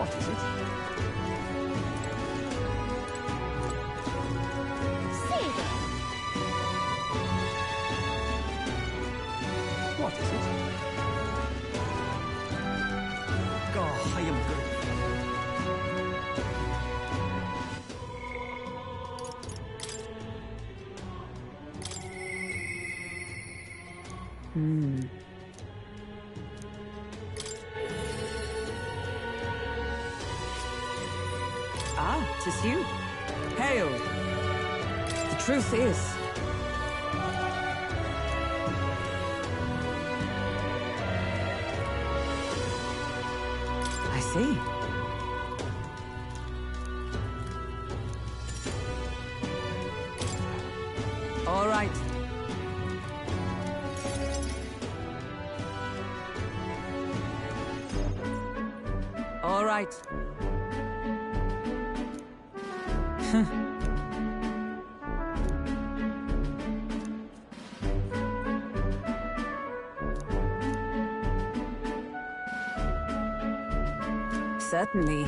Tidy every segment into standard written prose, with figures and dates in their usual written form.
What is it? Say then. What is it? Oh, I am good. Ah, 'tis you. Hail. The truth is, I see. All right. All right. Certainly.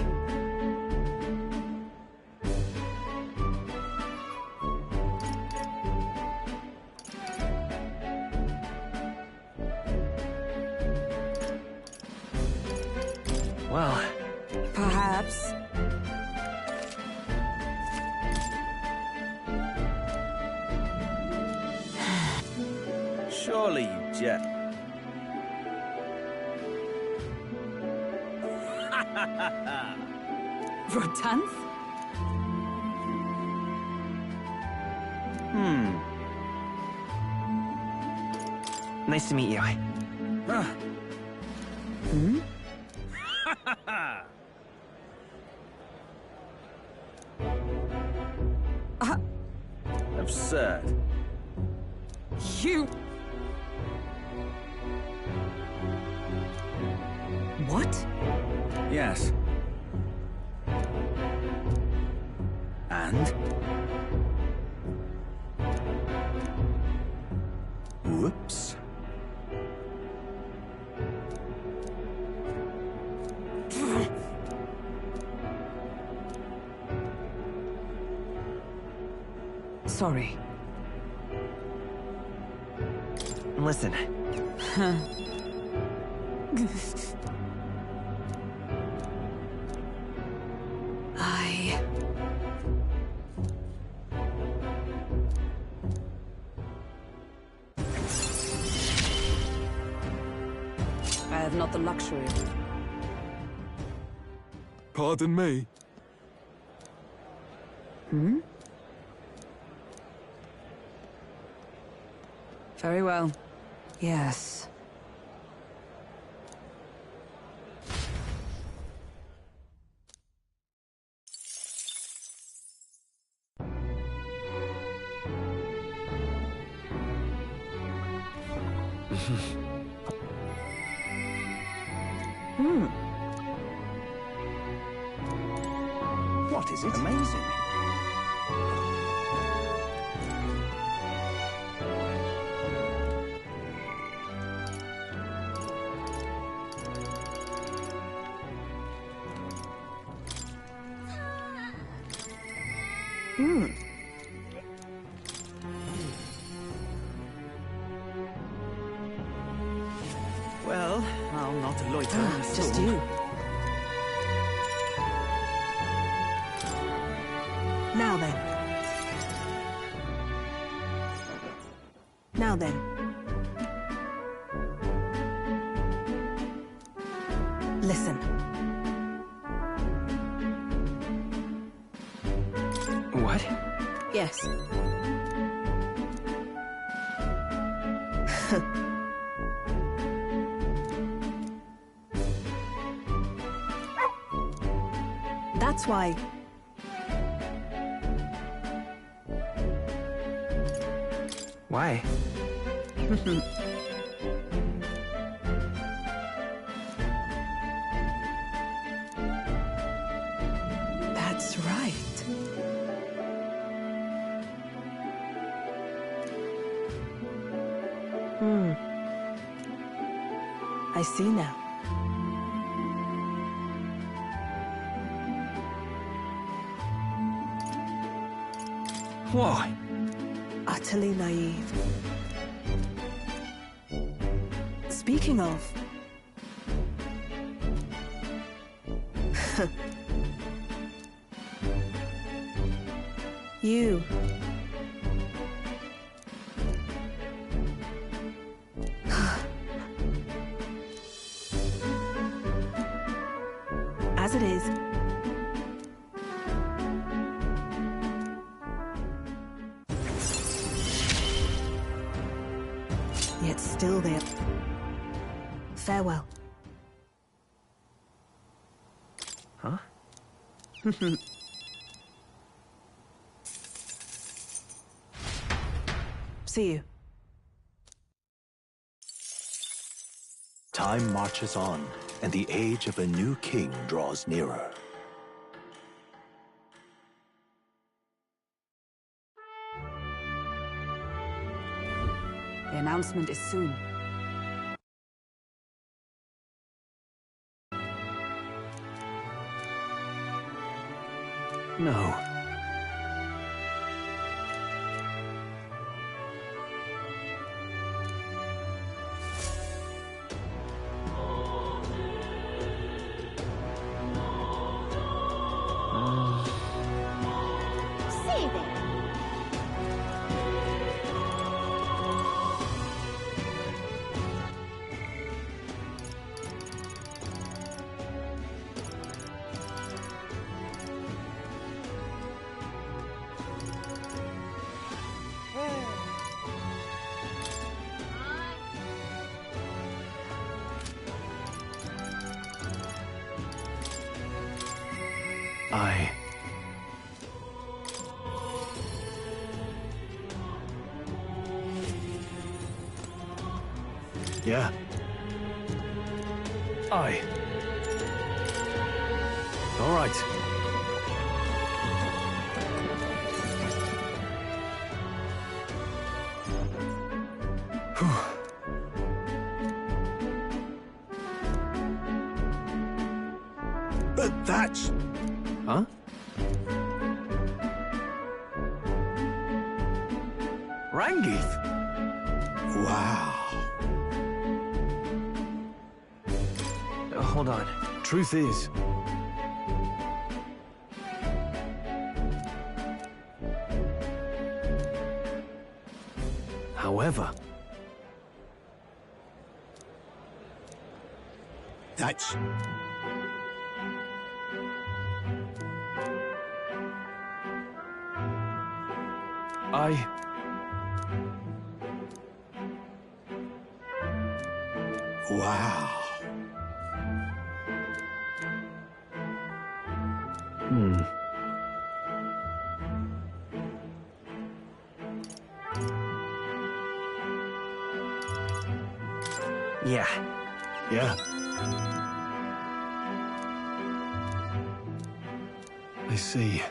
Well, Perhaps. Surely you jet. Rotanth? nice to meet you. Absurd. You... What? Yes. And? Whoops. Sorry. Listen. I have not the luxury. Pardon me. Very well. Yes. What is it? Amazing. Well, I'll not loiter. Just you. Now then. Now then. Listen. What? Yes. That's why. Why? That's right. I see now. Why? Utterly naive. Speaking of... You. As it is. Yet still there. Farewell. Huh? See you. Time marches on, and the age of a new king draws nearer. The announcement is soon. No. Say there. I... Yeah. I... All right. But that's... Huh? Rangith? Wow. Hold on. Truth is... However... That's... I... Wow. Yeah. Yeah. I see.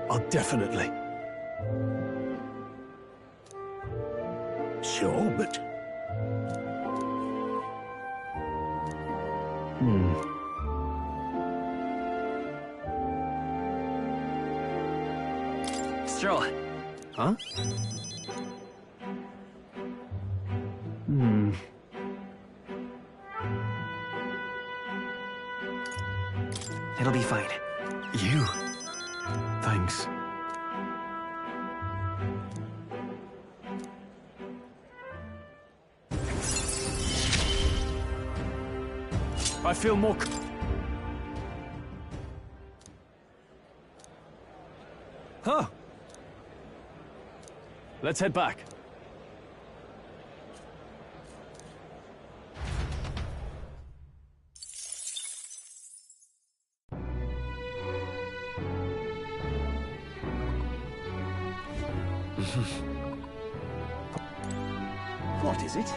I'll definitely. Sure, but... Stroll. Huh? It'll be fine. You? Thanks. I feel more... Huh? Let's head back. What is it?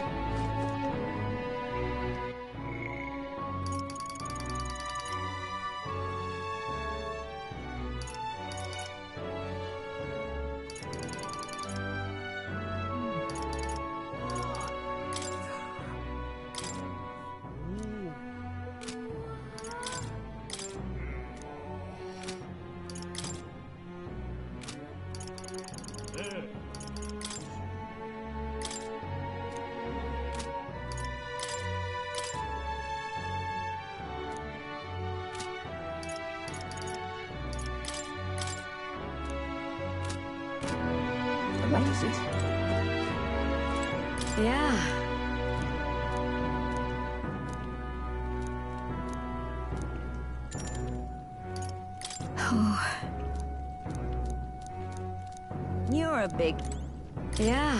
What is it? Yeah. Oh. You're a big... Yeah.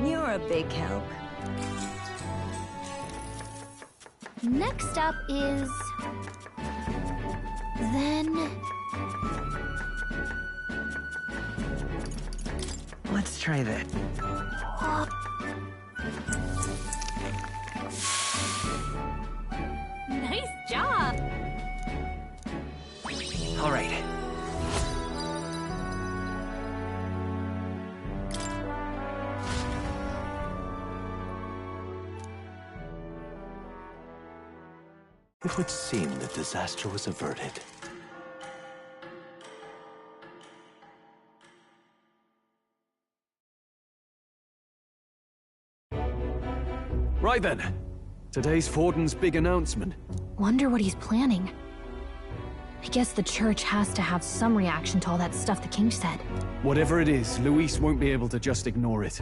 You're a big help. Next up is... Then... Let's try that. Nice job! All right. It would seem that disaster was averted. Right then. Today's Forden's big announcement. Wonder what he's planning. I guess the church has to have some reaction to all that stuff the king said. Whatever it is, Luis won't be able to just ignore it.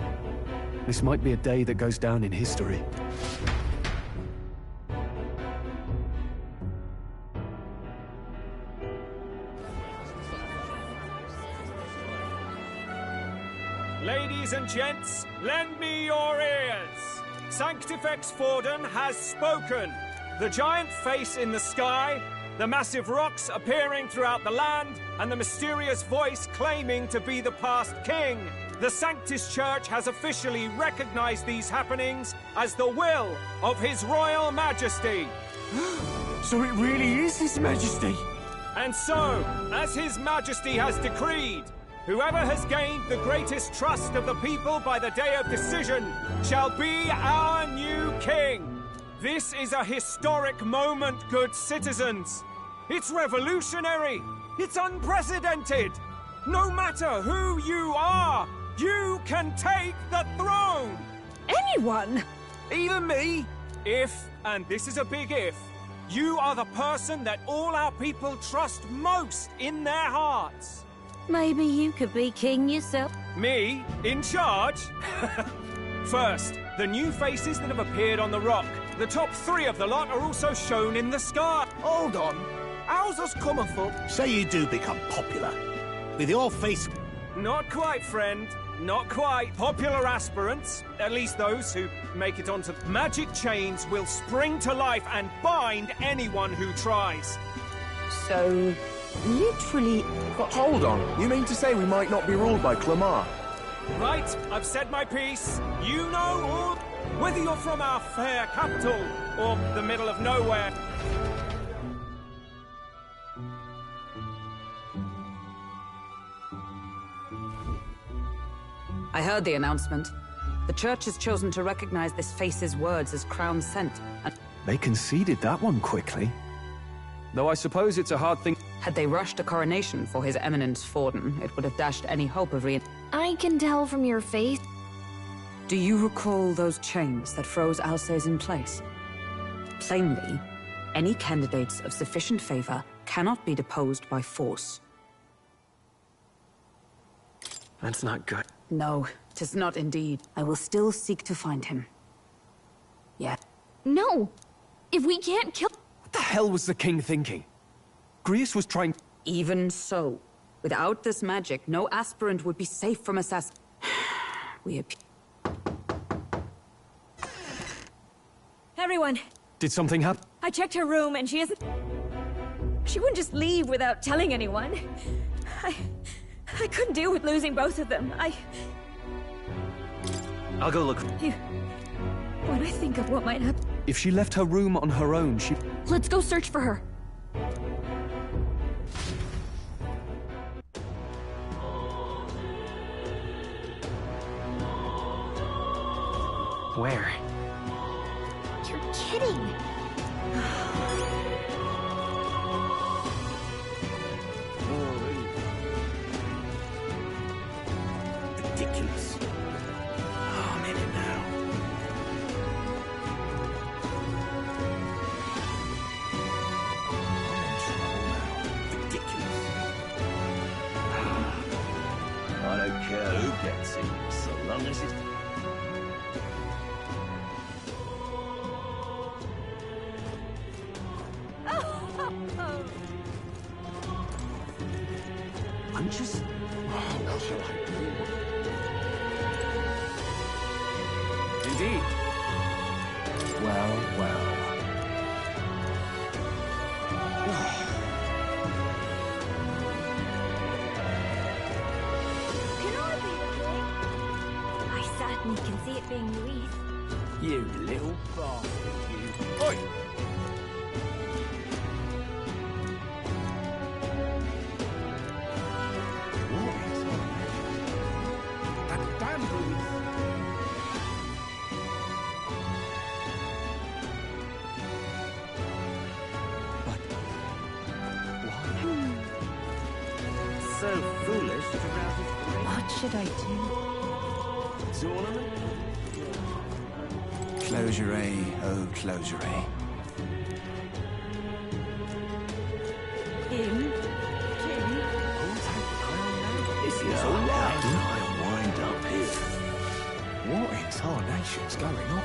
This might be a day that goes down in history. Ladies and gents, lend me your ears. Sanctifex Forden has spoken. The giant face in the sky, the massive rocks appearing throughout the land, and the mysterious voice claiming to be the past king. The Sanctus Church has officially recognized these happenings as the will of His Royal Majesty. So it really is His Majesty! And so, as His Majesty has decreed, whoever has gained the greatest trust of the people by the day of decision shall be our new king. This is a historic moment, good citizens. It's revolutionary. It's unprecedented. No matter who you are, you can take the throne. Anyone? Even me. If, and this is a big if, you are the person that all our people trust most in their hearts. Maybe you could be king yourself. Me? In charge? First, the new faces that have appeared on the rock. The top 3 of the lot are also shown in the sky. Hold on. How's us coming for? Say you do become popular. With your face... Not quite, friend. Not quite. Popular aspirants, at least those who make it onto magic chains, will spring to life and bind anyone who tries. So, literally... Hold on. You mean to say we might not be ruled by Clamar? Right, I've said my piece. You know all... Whether you're from our fair capital or the middle of nowhere. I heard the announcement. The church has chosen to recognize this face's words as crown sent. And They conceded that one quickly. Though I suppose it's a hard thing. had they rushed a coronation for His Eminence Forden, it would have dashed any hope of I can tell from your face. Do you recall those chains that froze Alsace in place? Plainly, any candidates of sufficient favor cannot be deposed by force. That's not good. No, 'tis not indeed. I will still seek to find him. Yeah. No! If we can't kill... What the hell was the king thinking? Grius was trying... Even so, without this magic, no aspirant would be safe from assassin. We appear... Everyone, Did something happen? I checked her room and she isn't... She wouldn't just leave without telling anyone. I couldn't deal with losing both of them. I'll go look. When I think of what might happen... If she left her room on her own, she... Let's go search for her. Where? You're kidding. Ridiculous. Oh, I'm in it now. I'm in trouble now. Ridiculous. punches? What shall I do? Indeed. Well, well. Can I be the king? I certainly can see it being Louise. You little bastard, you. Oi! What is that damn Louise? But why? So foolish it arouses great What should I do? tournament. Closure, oh closure. Him? King? This is all right. I wind up here. What in tarnation's going on?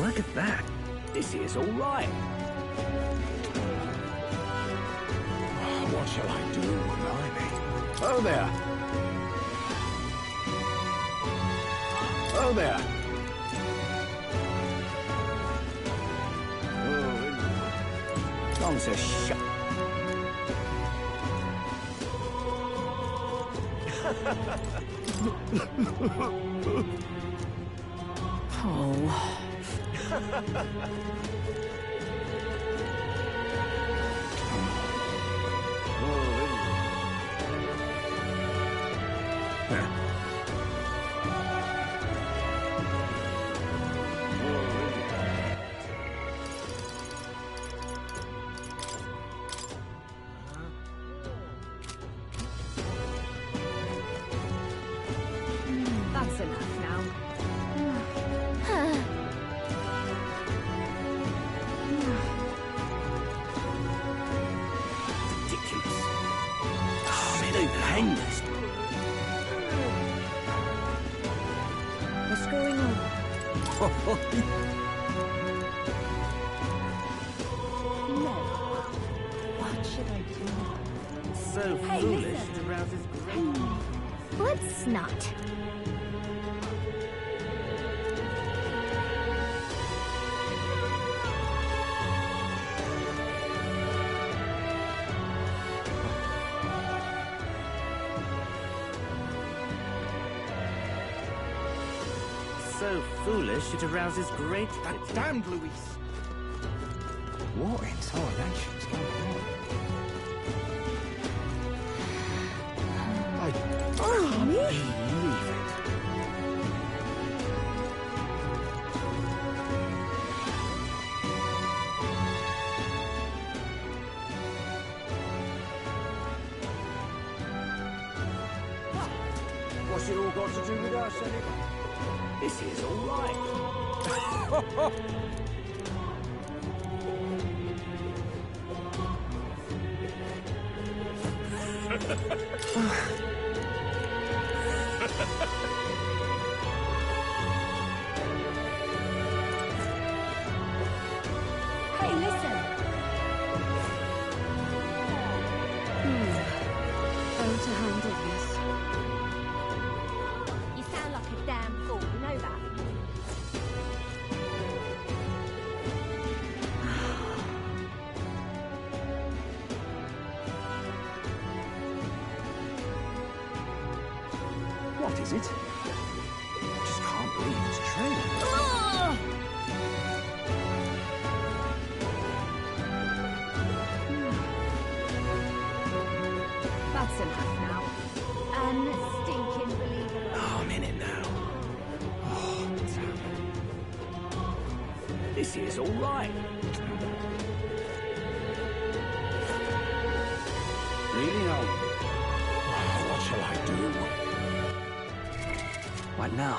Look at that. This is all right. What shall I do, blimey? Oh there. Oh there. Don't say shut. Oh. That's enough now. Ridiculous. Stupendous. What's going on? No. What should I do? So Hey, foolish listen. it arouses great. Let's not. So foolish it arouses great That pity. damned Louise. What in tarnation's going on? I can't believe it. What's it all got to do with us anyway? This is all right. Hey, listen. How to handle this? You sound like a damn fool, you know that? What is it? I just can't believe it's true. That's enough now. Unstinking believable. Oh, I'm in it now. Oh, damn. This is all right. Really now? What shall I do? What now?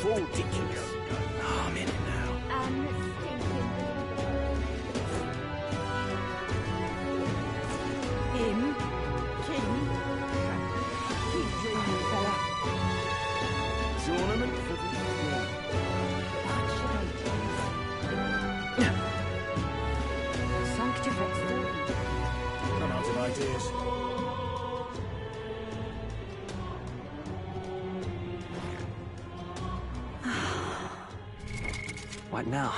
Ridiculous. Oh, I'm in it now. Him? King? Keep dreaming, fella. Tournament for the... Sanctifex. Run out of ideas. What now?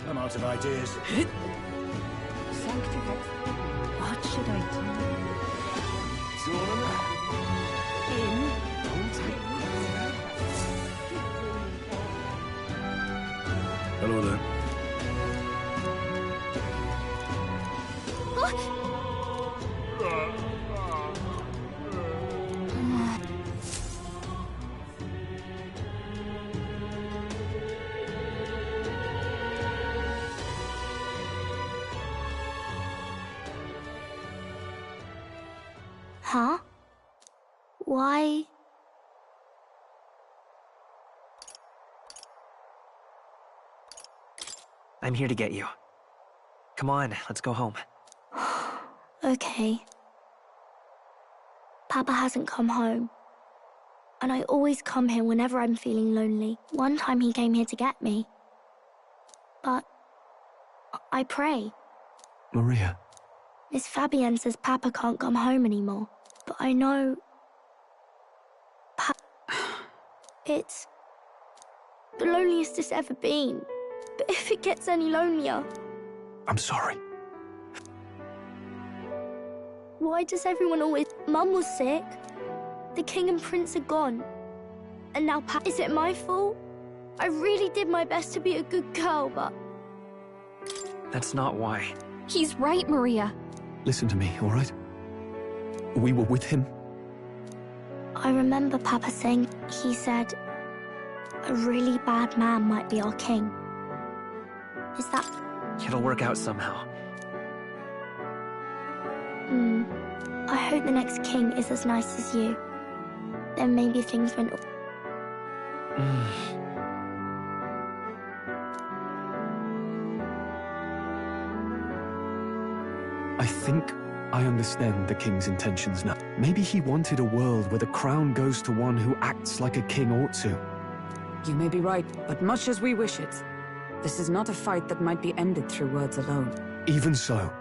I'm out of ideas. Sanctifex. What should I do? Tournament? Him? Hello there. Huh? Why? I'm here to get you. Come on, let's go home. Okay. Papa hasn't come home. And I always come here whenever I'm feeling lonely. One time he came here to get me. But I pray. Maria. Miss Fabienne says Papa can't come home anymore. But I know... It's... the loneliest it's ever been. But if it gets any lonelier... I'm sorry. Why does everyone always... Mum was sick. The king and prince are gone. And now Is it my fault? I really did my best to be a good girl, but... That's not why. He's right, Maria. Listen to me, all right? We were with him. I remember Papa saying, he said, a really bad man might be our king. Is that... It'll work out somehow. I hope the next king is as nice as you. Then maybe things went... I think I understand the king's intentions now. Maybe he wanted a world where the crown goes to one who acts like a king ought to. You may be right, but much as we wish it, this is not a fight that might be ended through words alone. Even so.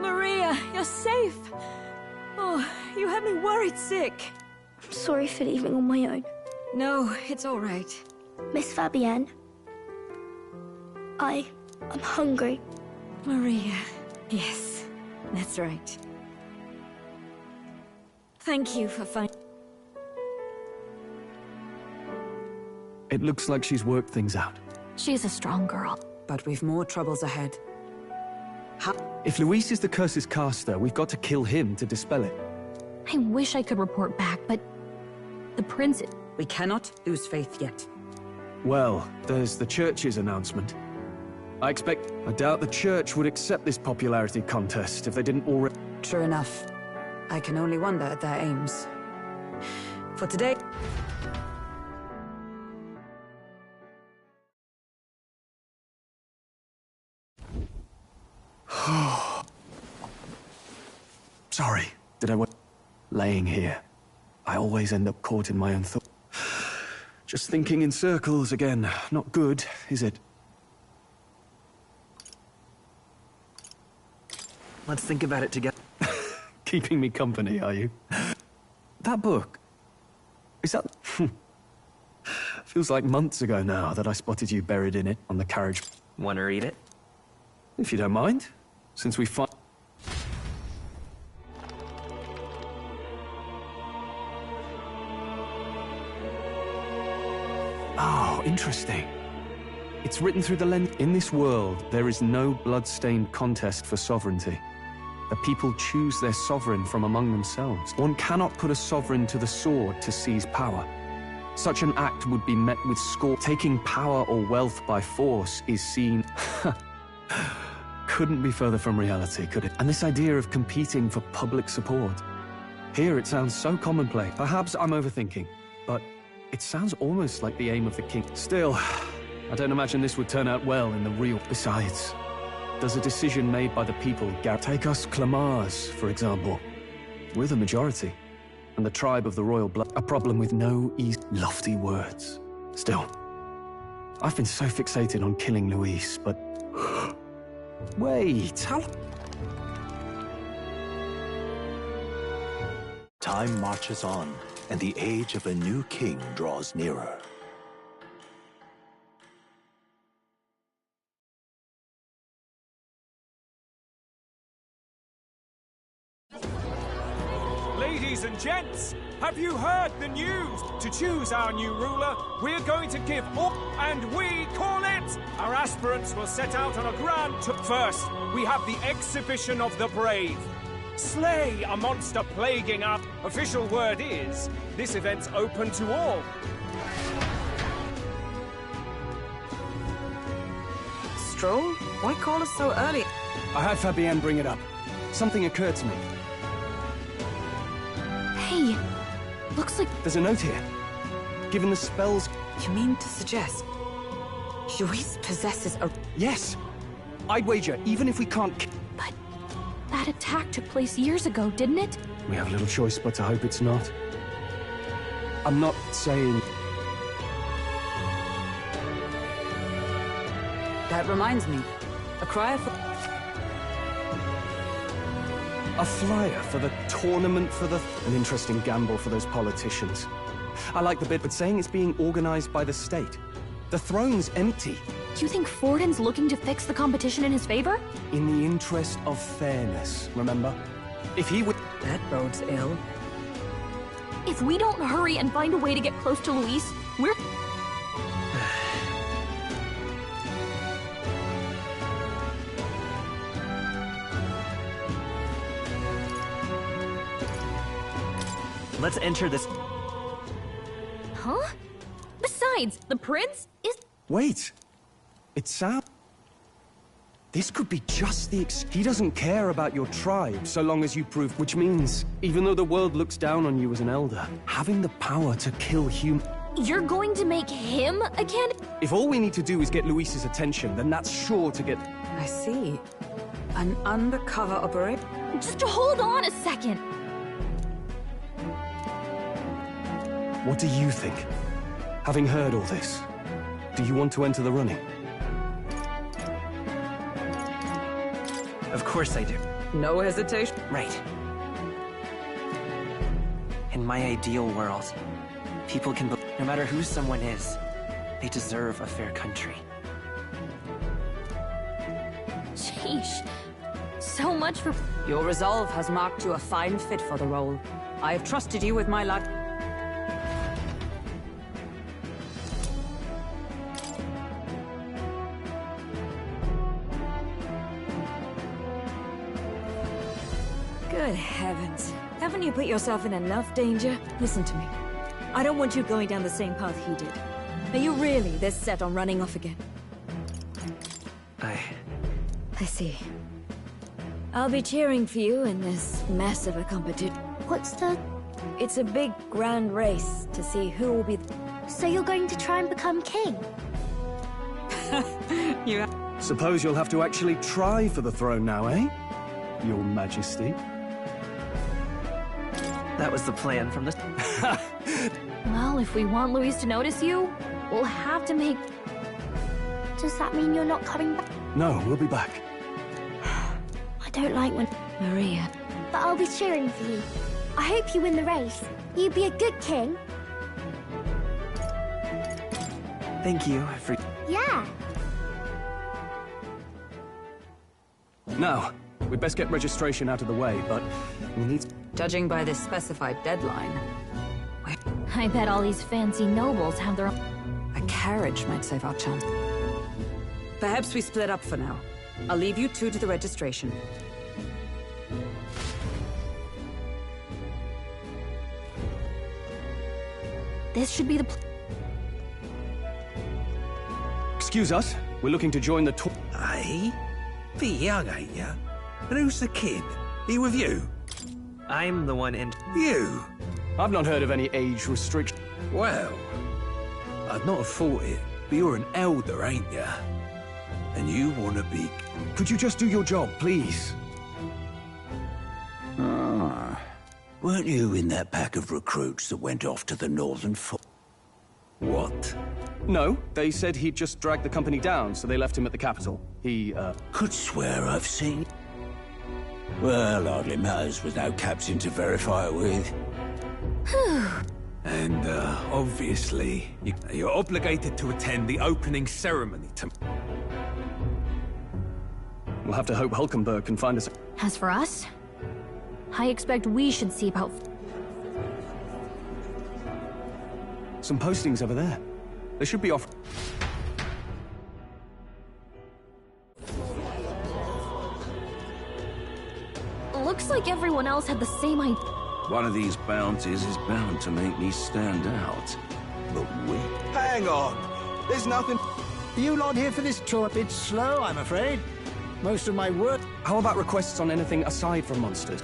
Maria, you're safe. Oh, you had me worried sick. I'm sorry for leaving on my own. No, it's all right. Miss Fabienne, I'm hungry. Maria, yes, that's right. Thank you for finding... It looks like she's worked things out. She's a strong girl. But we've more troubles ahead. If Luis is the curse's caster, we've got to kill him to dispel it. I wish I could report back, but... the prince... We cannot lose faith yet. Well, there's the church's announcement. I doubt the church would accept this popularity contest if they didn't already... True enough. I can only wonder at their aims. For today... Sorry, did I... laying here. I always end up caught in my own thoughts. Just thinking in circles again. Not good, is it? Let's think about it together. Keeping me company, are you? That book... is that... Feels like months ago now that I spotted you buried in it on the carriage. Want to read it? If you don't mind, since we find... Oh, interesting. It's written through the lens. In this world, there is no blood-stained contest for sovereignty. The people choose their sovereign from among themselves. One cannot put a sovereign to the sword to seize power. Such an act would be met with scorn. Taking power or wealth by force is seen... Couldn't be further from reality, could it? And this idea of competing for public support. Here it sounds so commonplace. Perhaps I'm overthinking, but it sounds almost like the aim of the king. Still, I don't imagine this would turn out well in the real... Besides, does a decision made by the people take us Clamars, for example? We're the majority, and the tribe of the royal blood. A problem with no easy, lofty words. Still, I've been so fixated on killing Luis, but... Wait, how... Time marches on, and the age of a new king draws nearer. Ladies and gents, have you heard the news? To choose our new ruler, we're going to give up, and we call it! Our aspirants will set out on a grand tour. First, we have the exhibition of the brave. Slay a monster plaguing our... Official word is, this event's open to all. Stroll? Why call us so early? I had Fabienne bring it up. Something occurred to me. Hey, looks like... There's a note here. Given the spells... You mean to suggest Luis possesses a... Yes! I'd wager, even if we can't... But that attack took place years ago, didn't it? We have little choice but to hope it's not. I'm not saying... That reminds me. A crier for... A flyer for the tournament for the... An interesting gamble for those politicians. I like the bit, but saying it's being organized by the state. The throne's empty. You think Fortin's looking to fix the competition in his favor? In the interest of fairness, remember? If he would... That bodes ill. If we don't hurry and find a way to get close to Luis, we're... Let's enter this... Huh? Besides, the prince is... Wait! It sounds... This could be just the He doesn't care about your tribe, so long as you prove... Which means, even though the world looks down on you as an elder, having the power to kill human... You're going to make him a candidate? If all we need to do is get Luis's attention, then that's sure to get... I see. An undercover operation? Just hold on a second. What do you think? Having heard all this, do you want to enter the running? Of course I do. No hesitation. Right. In my ideal world, people can... No matter who someone is, they deserve a fair country. Sheesh. So much for... Your resolve has marked you a fine fit for the role. I have trusted you with my life. Good heavens. Haven't you put yourself in enough danger? Listen to me. I don't want you going down the same path he did. Are you really this set on running off again? I see. I'll be cheering for you in this mess of a competition. What's the... It's a big, grand race to see who will be... So you're going to try and become king? You... Suppose you'll have to actually try for the throne now, eh? Your Majesty. That was the plan from the... Well, if we want Luis to notice you, we'll have to make... Does that mean you're not coming back? No, we'll be back. I don't like when... Maria. But I'll be cheering for you. I hope you win the race. You'd be a good king. Thank you for... Yeah. Now, we'd best get registration out of the way, but we need... Judging by this specified deadline, I bet all these fancy nobles have their own... a carriage might save our chance. Perhaps we split up for now. I'll leave you two to the registration. This should be the... Excuse us, we're looking to join the tour... Aye? Bit young, ain't ya? And who's the kid? He with you? I'm the one in... You? I've not heard of any age restriction. Well, I'd not have thought it, but you're an elder, ain't ya? And you want to be... Could you just do your job, please? Ah. Weren't you in that pack of recruits that went off to the Northern What? No, they said he'd just dragged the company down, so they left him at the capital. He, Could swear I've seen... Well, hardly matters with no captain to verify it with. And, obviously, you're obligated to attend the opening ceremony to... We'll have to hope Hulkenberg can find us... As for us, I expect we should see about... Some postings over there. They should be off... Looks like everyone else had the same idea. One of these bounties is bound to make me stand out. But wait. Hang on! There's nothing... You lot here for this tour? A bit slow, I'm afraid. Most of my work... How about requests on anything aside from monsters?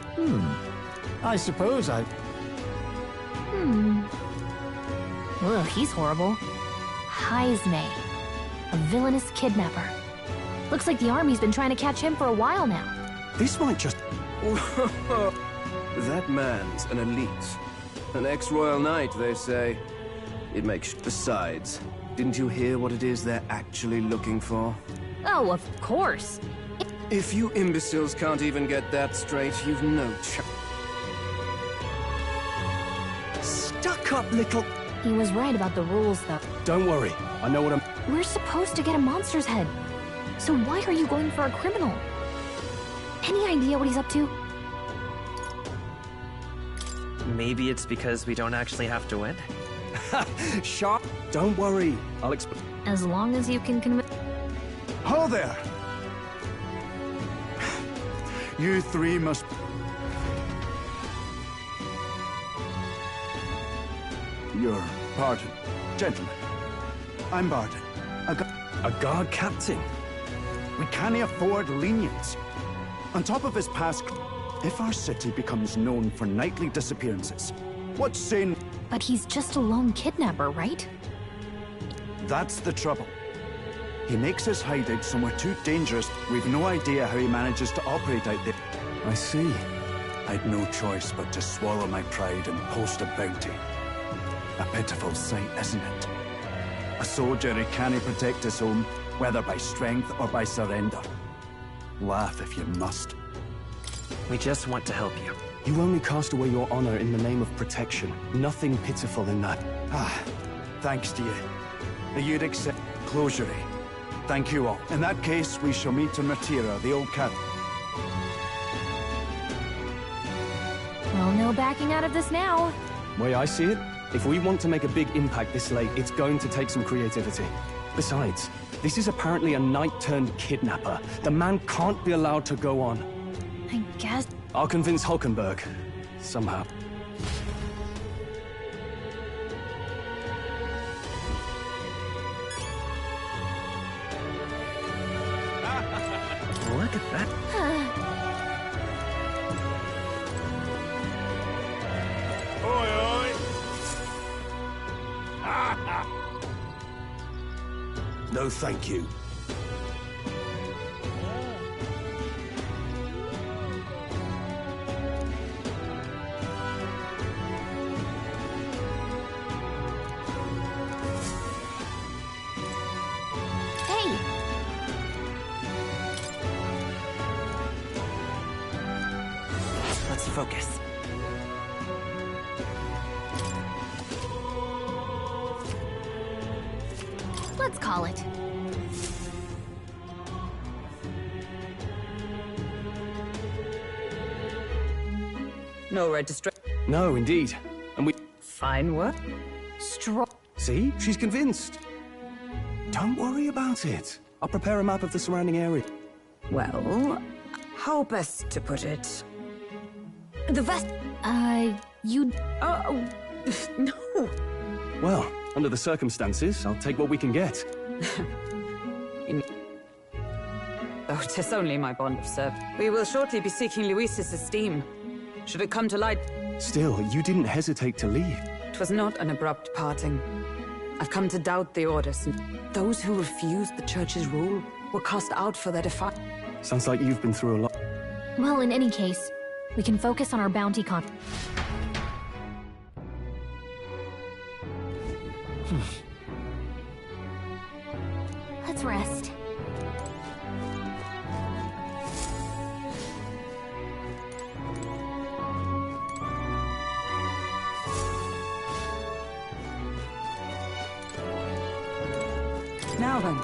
I suppose I... Ugh, he's horrible. Heisme. A villainous kidnapper. Looks like the army's been trying to catch him for a while now. This might just... That man's an elite. An ex-royal knight, they say. It makes... Besides, didn't you hear what it is they're actually looking for? Oh, of course. If you imbeciles can't even get that straight, you've no Stuck-up little... He was right about the rules, though. Don't worry, I know what I'm... We're supposed to get a monster's head. So why are you going for a criminal? Any idea what he's up to? Maybe it's because we don't actually have to win? Sharp. Don't worry, I'll explain. As long as you can convince... Ho there! You three must... Your pardon. Gentlemen, I'm Barton. A guard captain? We can't afford lenience. On top of his past... If our city becomes known for nightly disappearances, what's saying... But he's just a lone kidnapper, right? That's the trouble. He makes his hideout somewhere too dangerous. We've no idea how he manages to operate out there. I see. I'd no choice but to swallow my pride and post a bounty. A pitiful sight, isn't it? A soldier who can't protect his home, whether by strength or by surrender. Laugh if you must. We just want to help you. You only cast away your honor in the name of protection. Nothing pitiful in that. Ah, thanks to you. You'd accept closure. Thank you all. In that case, we shall meet in Matira, the old cat. Well, no backing out of this now. Way I see it, if we want to make a big impact this late, it's going to take some creativity. Besides, this is apparently a knight-turned-kidnapper. The man can't be allowed to go on. I guess... I'll convince Hulkenberg. Somehow. Look at that. Oi, oi! No, thank you. focus. Let's call it. No registration. No, indeed. And we... Fine work. See? She's convinced. Don't worry about it. I'll prepare a map of the surrounding area. Well, how best to put it? The vest... you... Oh, no. Well, under the circumstances, I'll take what we can get. Though 'tis only my bond of service. We will shortly be seeking Luis's esteem. Should it come to light... Still, you didn't hesitate to leave. It was not an abrupt parting. I've come to doubt the orders. Those who refused the church's rule were cast out for their defiance. Sounds like you've been through a lot. Well, in any case, we can focus on our bounty Let's rest. Now then.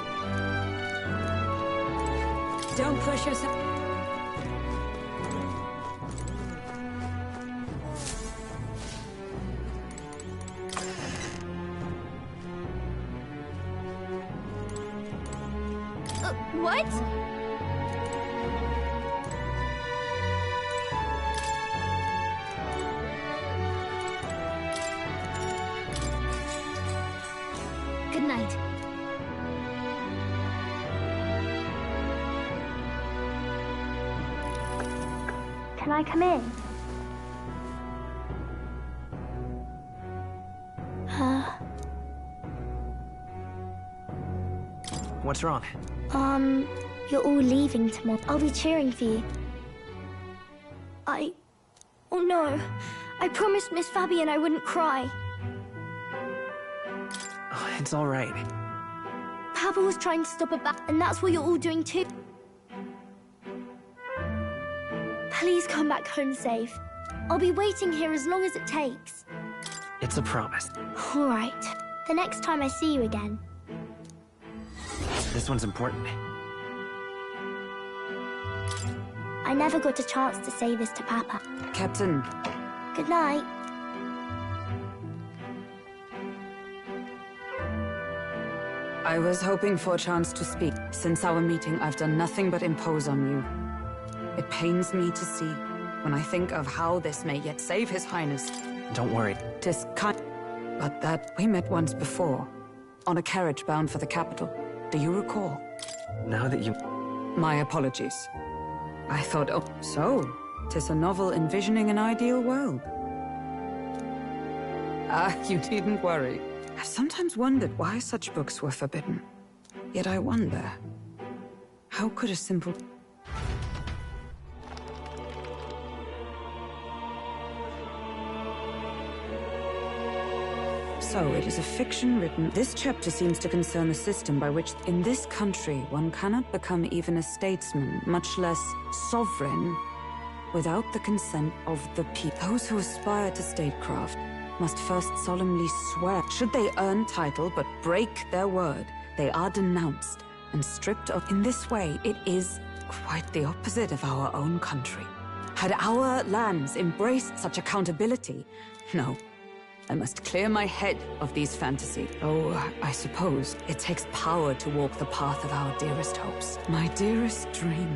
Don't push yourself. What? Good night. Can I come in? What's wrong? You're all leaving tomorrow. I'll be cheering for you. Oh no. I promised Miss Fabian I wouldn't cry. Oh, it's all right. Papa was trying to stop a and that's what you're all doing too. Please come back home safe. I'll be waiting here as long as it takes. It's a promise. All right. The next time I see you again. This one's important. I never got a chance to say this to Papa. Captain. Good night. I was hoping for a chance to speak. Since our meeting, I've done nothing but impose on you. It pains me to see when I think of how this may yet save His Highness. Don't worry. 'Tis kind, but that we met once before, on a carriage bound for the capital. Do you recall? Now that you... My apologies. I thought, oh, so, 'tis a novel envisioning an ideal world. You needn't worry. I've sometimes wondered why such books were forbidden. Yet I wonder, how could a simple... So, it is a fiction written... This chapter seems to concern the system by which, in this country, one cannot become even a statesman, much less sovereign, without the consent of the people. Those who aspire to statecraft must first solemnly swear. Should they earn title but break their word, they are denounced and stripped of... In this way, it is quite the opposite of our own country. Had our lands embraced such accountability? No. I must clear my head of these fantasies. Oh, I suppose it takes power to walk the path of our dearest hopes. My dearest dream.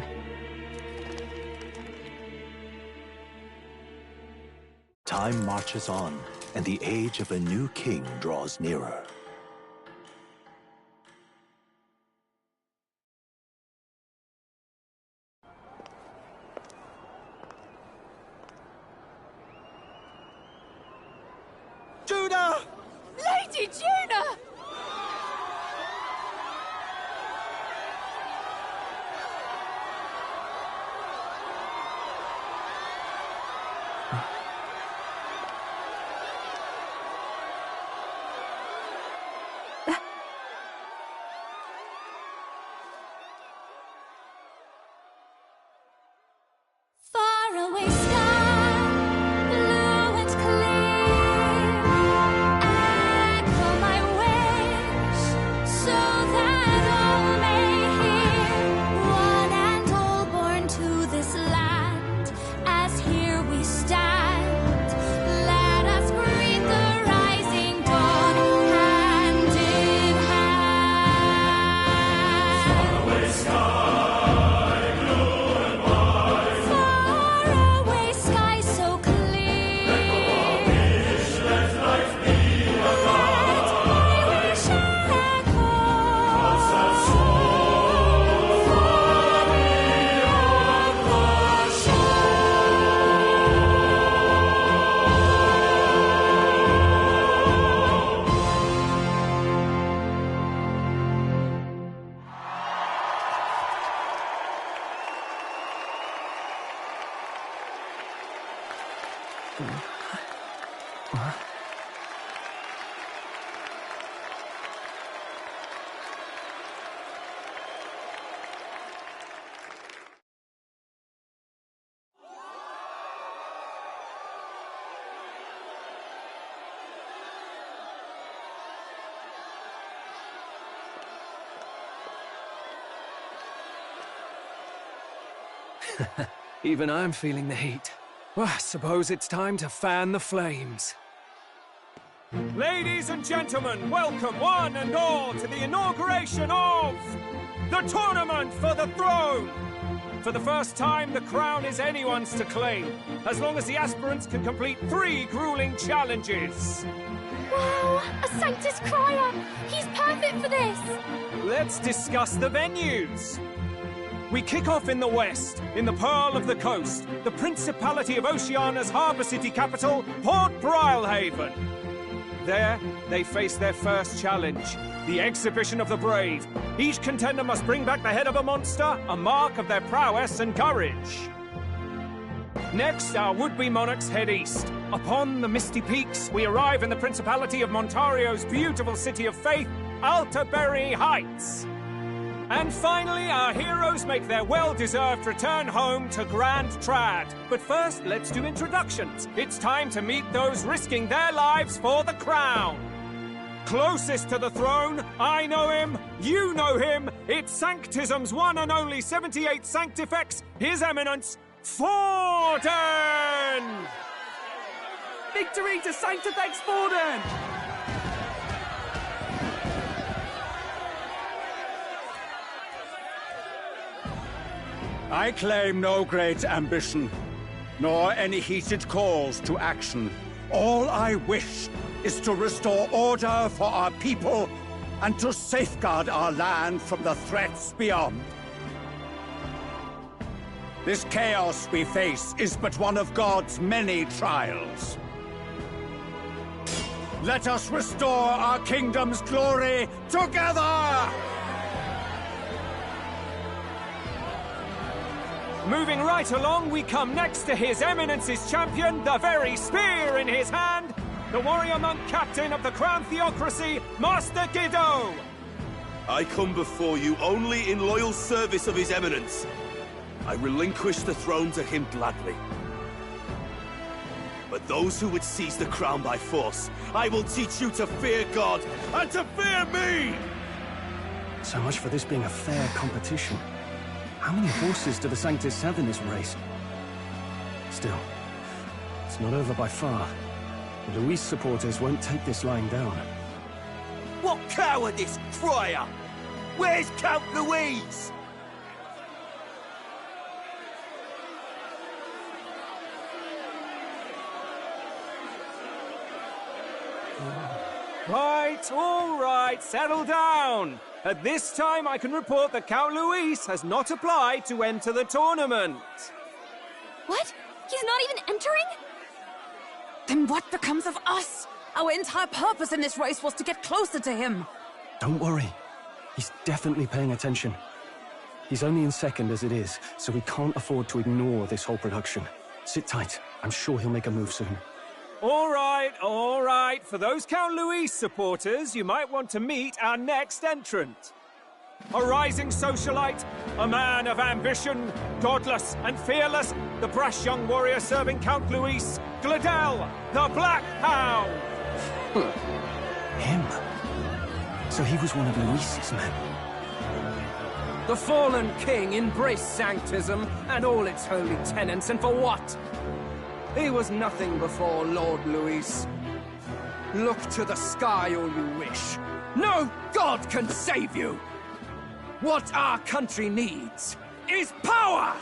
Time marches on, and the age of a new king draws nearer. Juna! Lady Juna! Faraway sky. Even I'm feeling the heat. Well, I suppose it's time to fan the flames. Ladies and gentlemen, welcome one and all to the inauguration of the Tournament for the Throne! For the first time, the crown is anyone's to claim, as long as the aspirants can complete 3 grueling challenges. Wow, a Sanctus Crier! He's perfect for this! Let's discuss the venues. We kick off in the west, in the Pearl of the Coast, the Principality of Oceania's harbour city capital, Port Brilehaven. There, they face their first challenge, the Exhibition of the Brave. Each contender must bring back the head of a monster, a mark of their prowess and courage. Next, our would-be monarchs head east. Upon the misty peaks, we arrive in the Principality of Montario's beautiful city of faith, Altaberry Heights. And finally, our heroes make their well-deserved return home to Grand Trad. But first, let's do introductions. It's time to meet those risking their lives for the crown. Closest to the throne, I know him, you know him. It's Sanctism's one and only 78 Sanctifex, His Eminence, Forden! Victory to Sanctifex Forden! I claim no great ambition, nor any heated calls to action. All I wish is to restore order for our people and to safeguard our land from the threats beyond. This chaos we face is but one of God's many trials. Let us restore our kingdom's glory together! Moving right along, we come next to His Eminence's champion, the very spear in his hand, the warrior monk captain of the Crown Theocracy, Master Giddo! I come before you only in loyal service of His Eminence. I relinquish the throne to him gladly. But those who would seize the crown by force, I will teach you to fear God and to fear me! So much for this being a fair competition. How many horses do the Sanctus have in this race? Still, it's not over by far. The Luis supporters won't take this lying down. What cowardice, Crier! Where's Count Louise? Right, all right, settle down. At this time, I can report that Count Luis has not applied to enter the tournament. What? He's not even entering? Then what becomes of us? Our entire purpose in this race was to get closer to him. Don't worry. He's definitely paying attention. He's only in second as it is, so we can't afford to ignore this whole production. Sit tight. I'm sure he'll make a move soon. All right, all right. For those Count Luis supporters, you might want to meet our next entrant. A rising socialite, a man of ambition, godless and fearless, the brash young warrior serving Count Luis, Gladel, the Black Hound. Him? So he was one of Luis's men. The fallen king embraced Sanctism and all its holy tenets, and for what? He was nothing before Lord Luis. Look to the sky all you wish. No god can save you! What our country needs is power!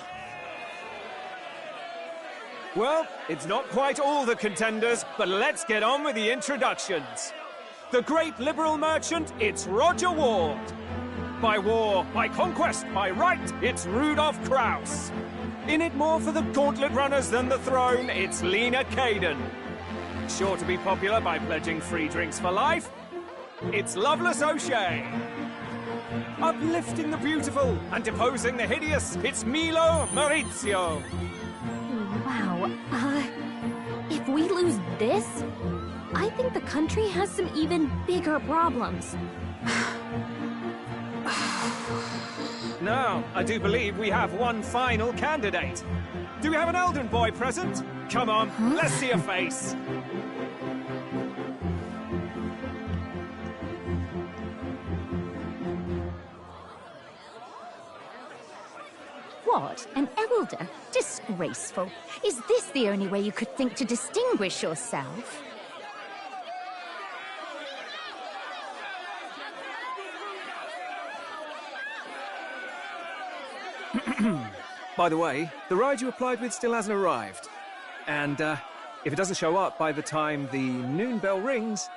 Well, it's not quite all the contenders, but let's get on with the introductions. The great liberal merchant, it's Roger Ward. By war, by conquest, by right, it's Rudolph Kraus. In it more for the gauntlet runners than the throne, it's Lena Caden. Sure to be popular by pledging free drinks for life, it's Loveless O'Shea. Uplifting the beautiful and deposing the hideous, it's Milo Maurizio. Wow, it's if we lose this, I think the country has some even bigger problems. Now, I do believe we have one final candidate. Do we have an Elden boy present? Come on, let's see a face. What? An elder? Disgraceful. Is this the only way you could think to distinguish yourself? By the way, the ride you applied with still hasn't arrived. And, if it doesn't show up by the time the noon bell rings,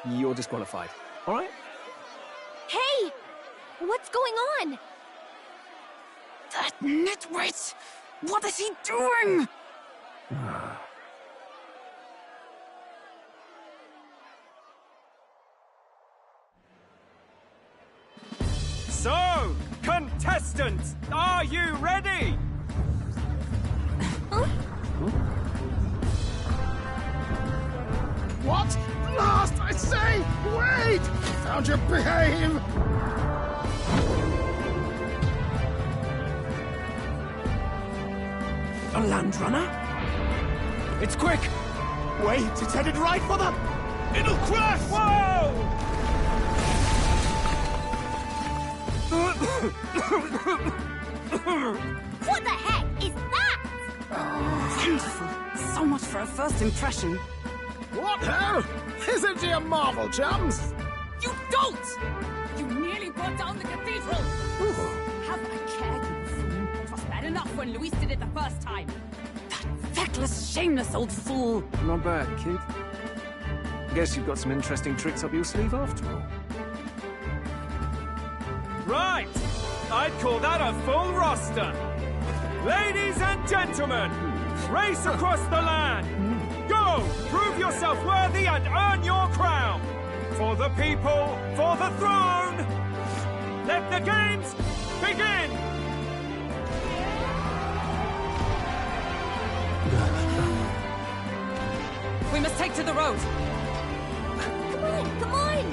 you're disqualified. All right? Hey! What's going on? That nitwit! What is he doing? So, contestants, are you ready? What? Last, I say! Wait! Found you behave! A land runner? It's quick! Wait, it's headed right for the... It'll crash! Whoa! What the heck is that? Wonderful. So much for a first impression. What hell? Isn't he a marvel, chums? You don't! You nearly brought down the cathedral! Have a care, you fool. It was bad enough when Luis did it the first time. Feckless, shameless old fool. Not bad, kid. Guess you've got some interesting tricks up your sleeve after all. Right! I'd call that a full roster. Ladies and gentlemen, race across the land. Go! Prove yourself worthy and earn your crown. For the people, for the throne. Let the games begin! We must take to the road. Come on, come on!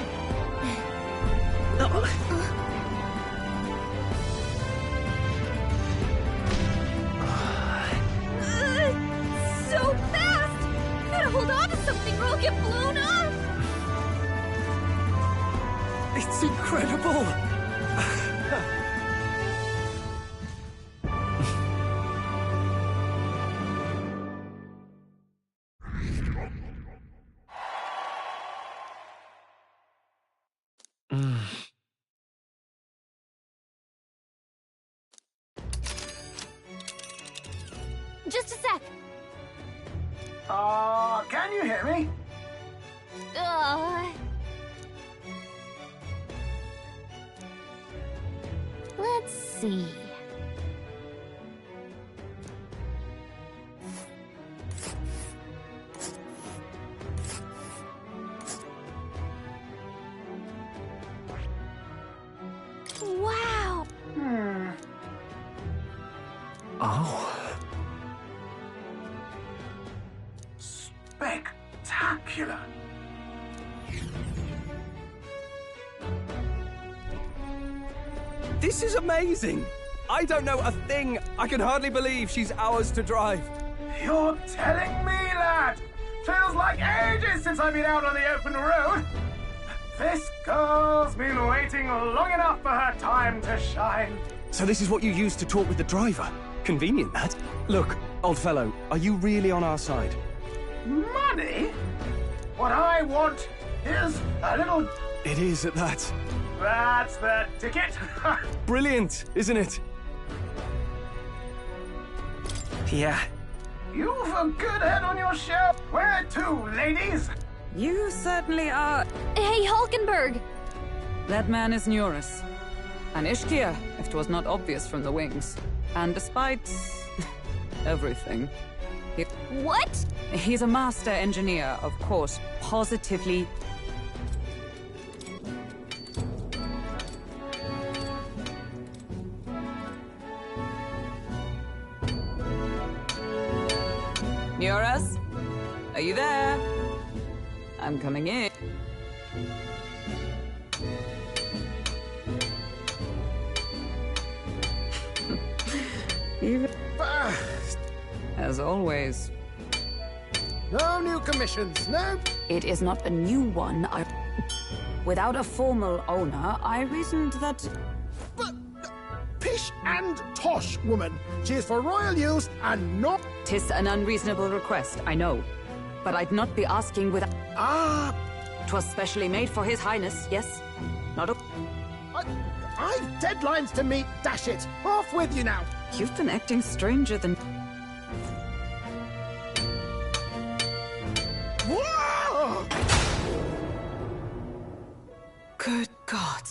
So fast! Gotta hold on to something or I'll get blown up! It's incredible! Just a sec. Can you hear me? Let's see. Wow! Oh. Spectacular. This is amazing! I don't know a thing. I can hardly believe she's ours to drive. You're telling me, lad? Feels like ages since I've been out on the open road. This girl's been waiting long enough for her time to shine. So this is what you used to talk with the driver? Convenient, that. Look, old fellow, are you really on our side? Money? What I want is a little... It is at that. That's the ticket. Brilliant, isn't it? Yeah. You've a good head on your shelf. Where to, ladies? You certainly are... Hey, Hulkenberg! That man is Neurus. An Ishkia, if 'twas not obvious from the wings. And despite... everything... What? He's a master engineer, of course. Positively... Neurus? Are you there? I'm coming in. Even as always. No new commissions, no? It is not a new one. Without a formal owner, I reasoned that... But... Pish and tosh, woman. She is for royal use and not... 'Tis an unreasonable request, I know. But I'd not be asking with... 'Twas specially made for His Highness, yes? Not a... I've deadlines to meet, dash it! Off with you now! You've been acting stranger than... Whoa! Good God.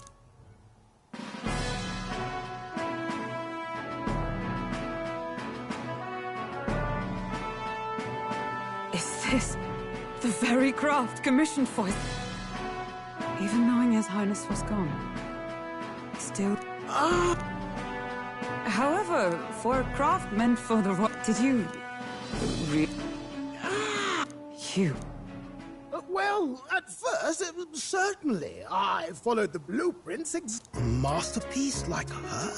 Is this the very craft commissioned for his... Even knowing His Highness was gone, still... However, for a craft meant for the... Did you... You... Well, at first, certainly. I followed the blueprints. Masterpiece like her?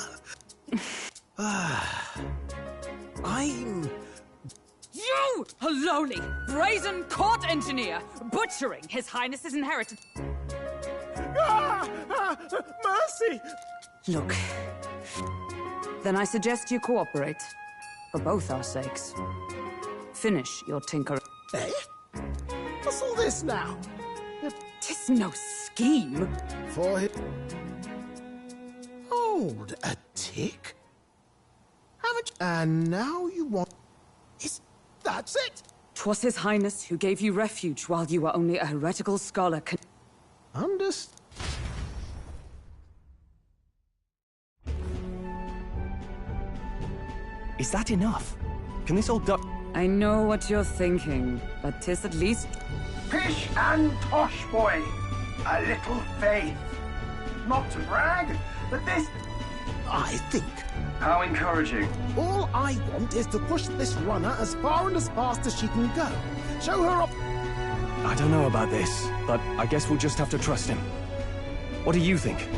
I'm... You! A lowly, brazen court engineer, butchering His Highness's inheritance. Mercy! Look, then I suggest you cooperate, for both our sakes. Finish your tinker. Eh? What's all this now? 'Tis no scheme. For him. Hold a tick. Haven't... And now you want... That's it! 'Twas His Highness who gave you refuge while you were only a heretical scholar. Understand. Is that enough? Can this all do... I know what you're thinking, but 'tis at least... Pish and tosh, boy. A little faith. Not to brag, but this... I think. How encouraging. All I want is to push this runner as far and as fast as she can go. Show her up. I don't know about this, but I guess we'll just have to trust him. What do you think?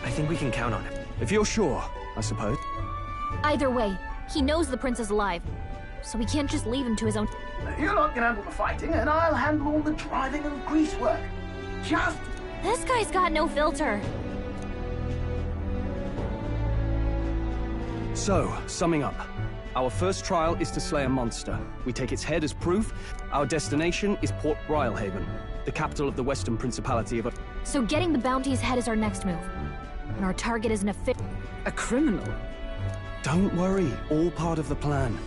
I think we can count on him. If you're sure, I suppose. Either way, he knows the prince is alive, so we can't just leave him to his own... You lot can handle the fighting, and I'll handle all the driving and grease work. Just... This guy's got no filter. So, summing up. Our first trial is to slay a monster. We take its head as proof. Our destination is Port Brylehaven, the capital of the Western Principality of... So getting the bounty's head is our next move. And our target is a criminal. Don't worry, all part of the plan.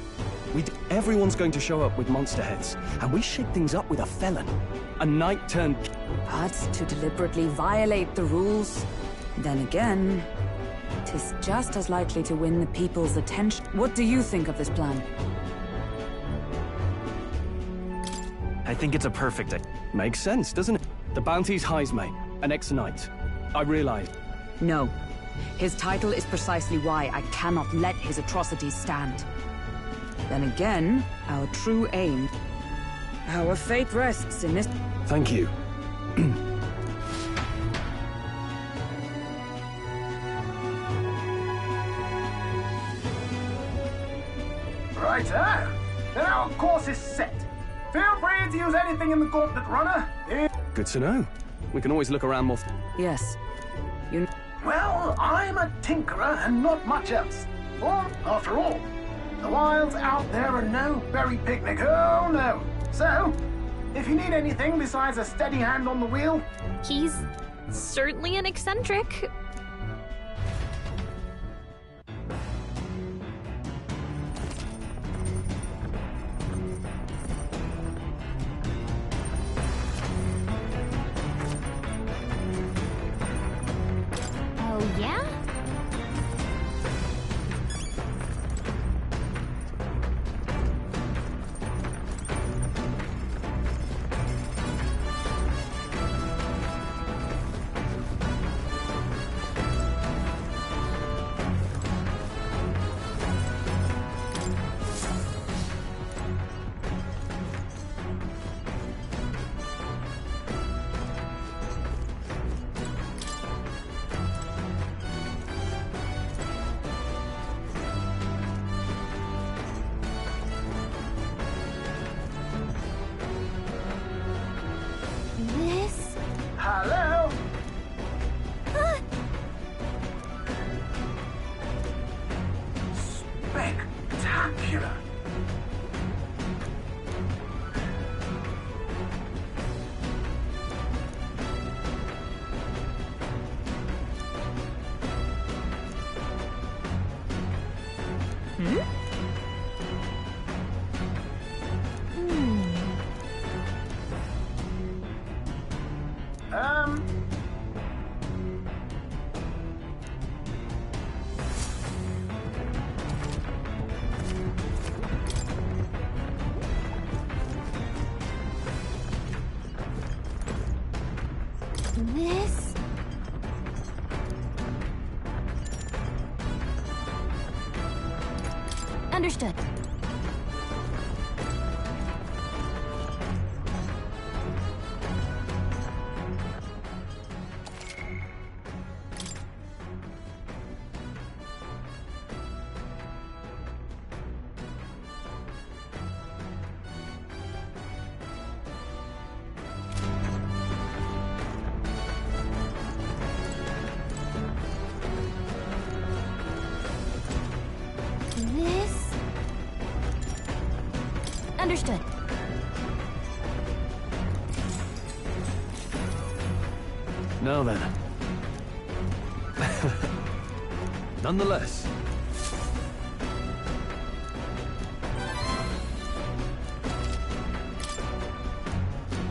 Everyone's going to show up with monster heads, and we shake things up with a felon. A knight turned... But to deliberately violate the rules, then again, 'tis just as likely to win the people's attention. What do you think of this plan? I think it's a perfect... Makes sense, doesn't it? The bounty's Heismay, an ex-knight. I realize. No. His title is precisely why I cannot let his atrocities stand. Then again, our true aim... Our fate rests in this... Thank you. Righto. Then our course is set. Feel free to use anything in the gauntlet runner. Good to know. We can always look around more... Yes. You... Well, I'm a tinkerer and not much else. For, after all, the wilds out there are no berry picnic. Oh, no. So, if you need anything besides a steady hand on the wheel... He's certainly an eccentric. Oh, yeah? Understood. This... Understood. Now then. Nonetheless.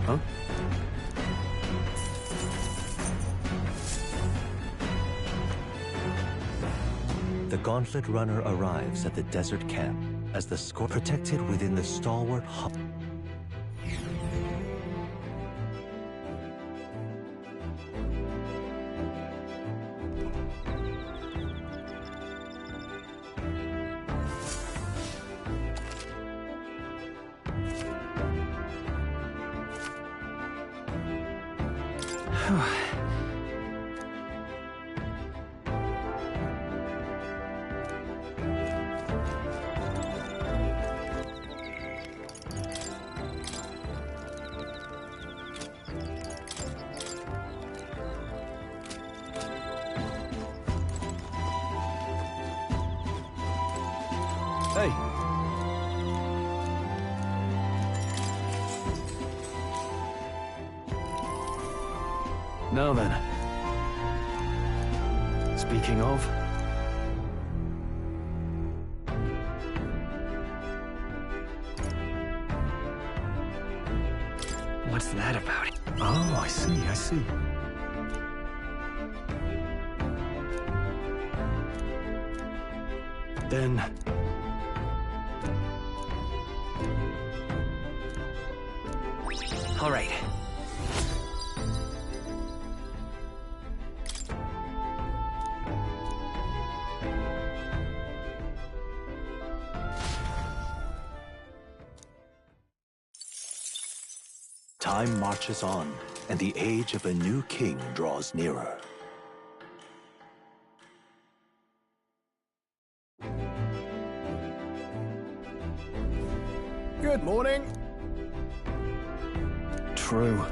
Huh? The Gauntlet Runner arrives at the desert camp as the score protected within the stalwart hub. Hey. Now then. Speaking of... What's that about? Oh, I see, I see. Then... All right. Time marches on, and the age of a new king draws nearer. Good morning. True.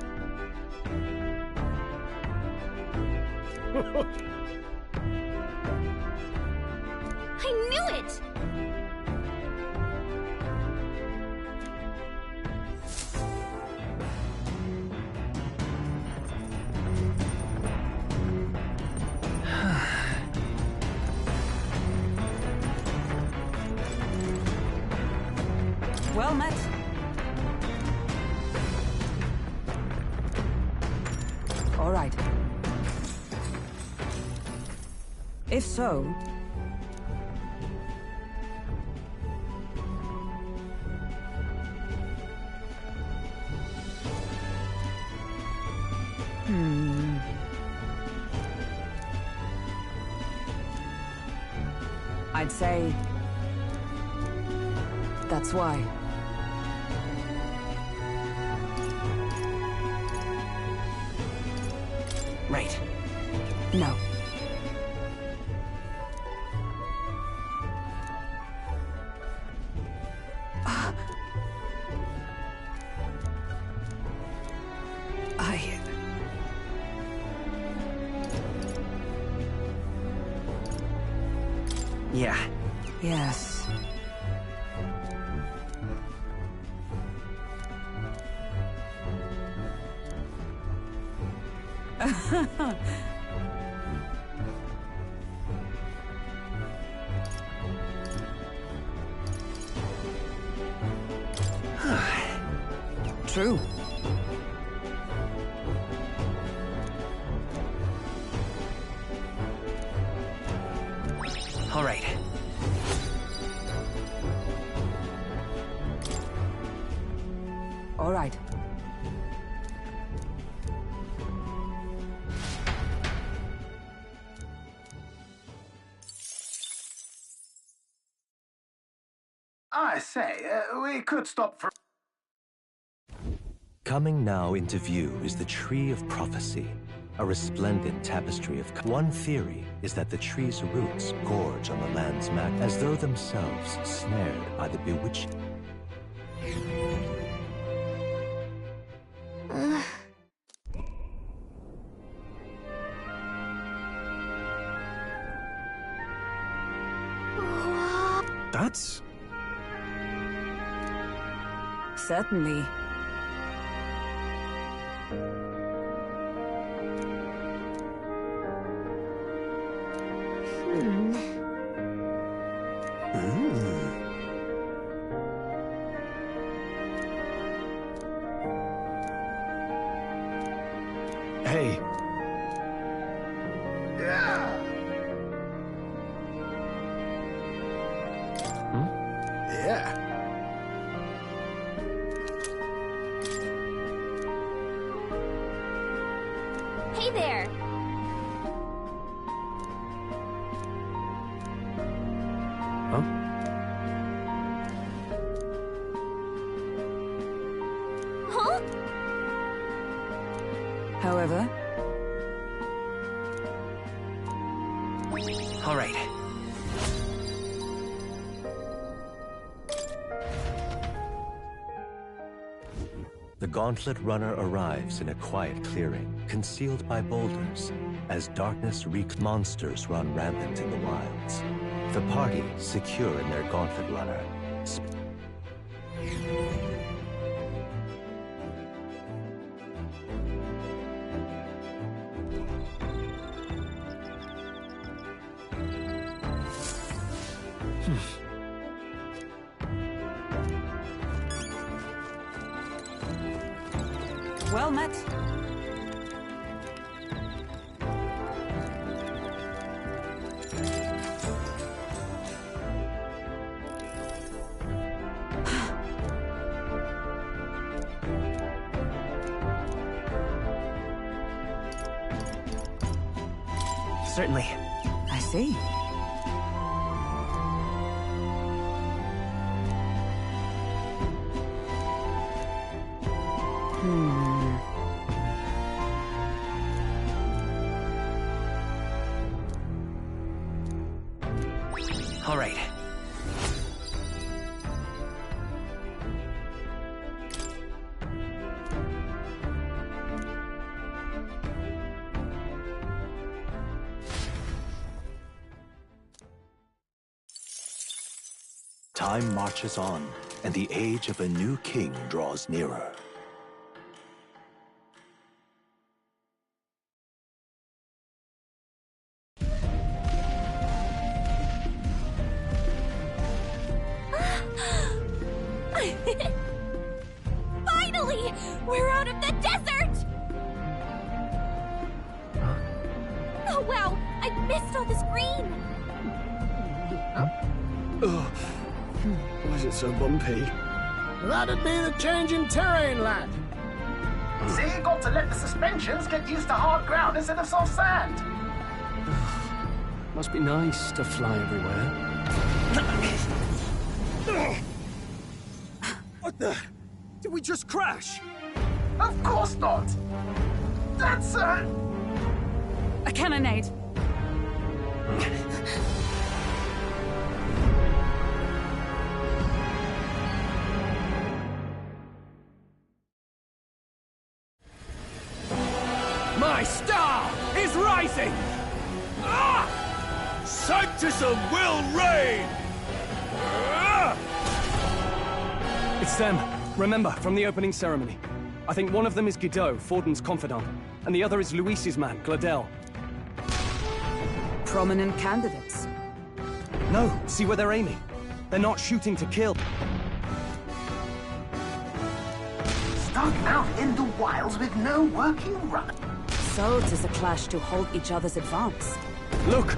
I knew it! Well met. All right. If so... I'd say... that's why. Right. No. Yeah. Yes. True. All right. All right. I say, we could stop for... Coming now into view is the Tree of Prophecy, a resplendent tapestry of... One theory is that the tree's roots gorge on the land's map, as though themselves snared by the bewitching... That's... Certainly. Hey. Yeah. Hey there! Huh? Huh? However... All right. The Gauntlet Runner arrives in a quiet clearing, concealed by boulders, as darkness wreaks. Monsters run rampant in the wilds. The party, secure in their Gauntlet Runner, Well met. Certainly. I see. All right. Time marches on, and the age of a new king draws nearer. Finally! We're out of the desert! Oh wow! I missed all this green! Ugh. Why is it so bumpy? That'd be the change in terrain, lad. See, you got to let the suspensions get used to hard ground instead of soft sand. Must be nice to fly everywhere. What the? Did we just crash? Of course not. That's a cannonade. My star is rising! Ah! Sanctism will reign! It's them. Remember, from the opening ceremony. I think one of them is Guido, Forden's confidant, and the other is Luis's man, Gladel. Prominent candidates. No, see where they're aiming. They're not shooting to kill. stuck out in the wilds with no working run. So 'tis a clash to halt each other's advance. Look!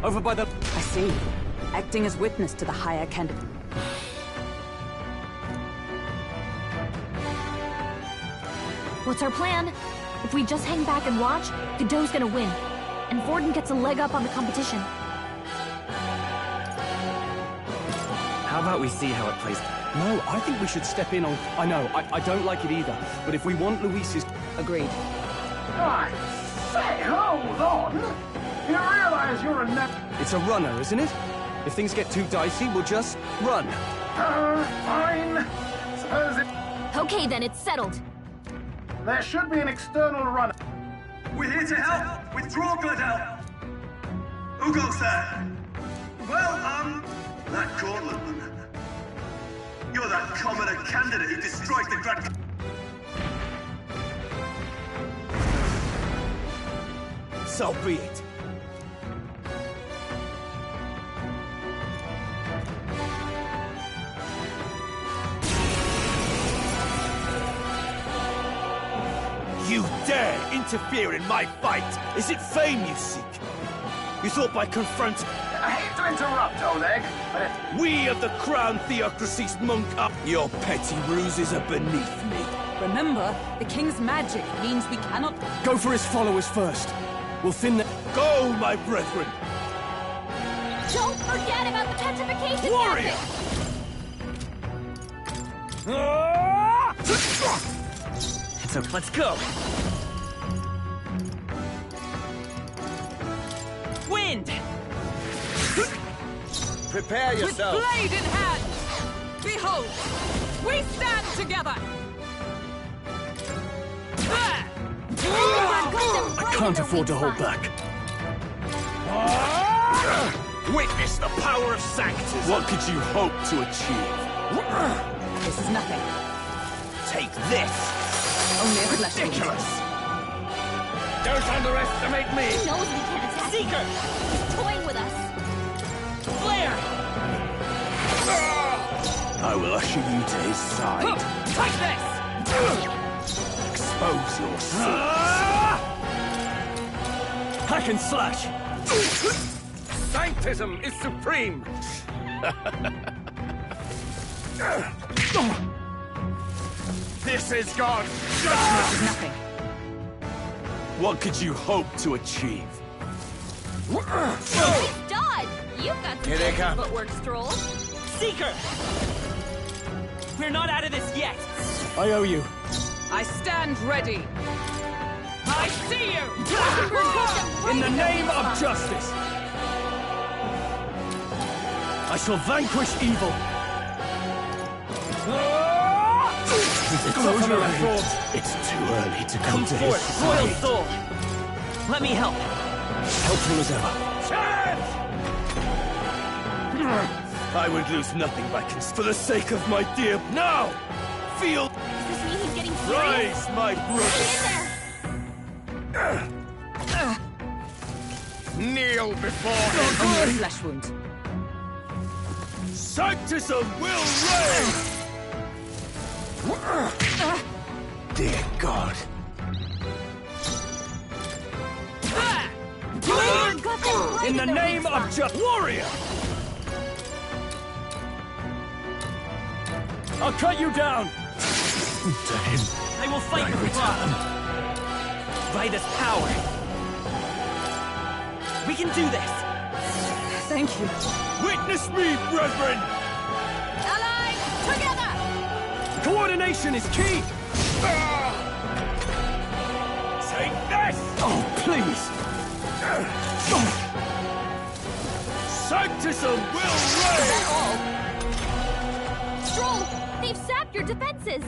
Over by the... I see. Acting as witness to the higher candidate. What's our plan? If we just hang back and watch, Godot's gonna win. And Forden gets a leg up on the competition. How about we see how it plays? No, I think we should step in on... I know, I don't like it either, but if we want Luis's... Agreed. I say, hold on. You realize you're a It's a runner, isn't it? If things get too dicey, we'll just run. Fine. Suppose it... Okay, then, it's settled. There should be an external runner. We're here to help. Withdraw, Gladel. Who goes there? Well, that Cortland. You're that commoner candidate who destroyed the Grand... So be it. You dare interfere in my fight! Is it fame you seek? You thought by confronting... I hate to interrupt, Oleg, but if... We of the Crown Theocracy's monk up... Your petty ruses are beneath me. Remember, the king's magic means we cannot... Go for his followers first. We'll thin the... Go, my brethren! Don't forget about the petrification Warrior! So let's go. Wind! Prepare yourself. With blade in hand! Behold, we stand together! I can't afford to hold back. Witness the power of sanctism. What could you hope to achieve? This is nothing. Take this. Only a flesh wound. Ridiculous. Don't underestimate me. He knows we can't attack. Seeker! He's toying with us. Flare! I will usher you to his side. Take this! Expose your sins. Hack and slash! Sanctism is supreme! This is God! This is nothing. What could you hope to achieve? Dodge! You've got Here they come. footwork, Stroll. Seeker! We're not out of this yet! I owe you. I stand ready. I see you! In the name of justice! I shall vanquish evil! Closer than I thought. It's too early to come to his Forth, Royal side. Soul! Let me help! Helpful as ever. I would lose nothing by for the sake of my dear... Now! Feel... Does this mean he's getting Rise, my brother! Kneel before him! Only a flesh wound. Sanctism will reign! Dear God. In the name of just warrior! I'll cut you down! To him, I will fight your father! By this power! We can do this! Thank you. Witness me, brethren! Allies, together! Coordination is key! Take this! Oh, please! Sanctism will reign! Is that all? Stroll! They've sapped your defenses!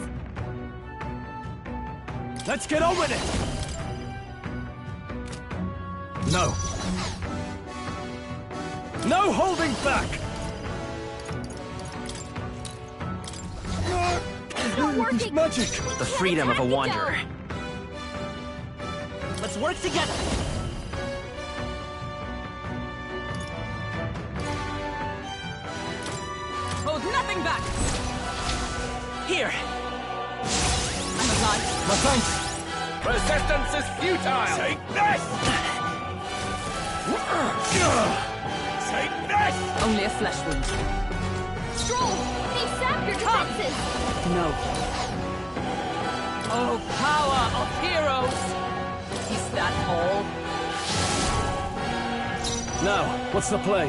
Let's get on with it! No. No holding back! It's not working! Magic! The freedom of a wanderer. Let's work together! Hold nothing back! Here! I'm alive. My thanks! Resistance is futile! Take this! Take this! Only a flesh wound. Stroll! They've sapped your defenses! No. Oh, power of heroes! Is that all? Now, what's the play?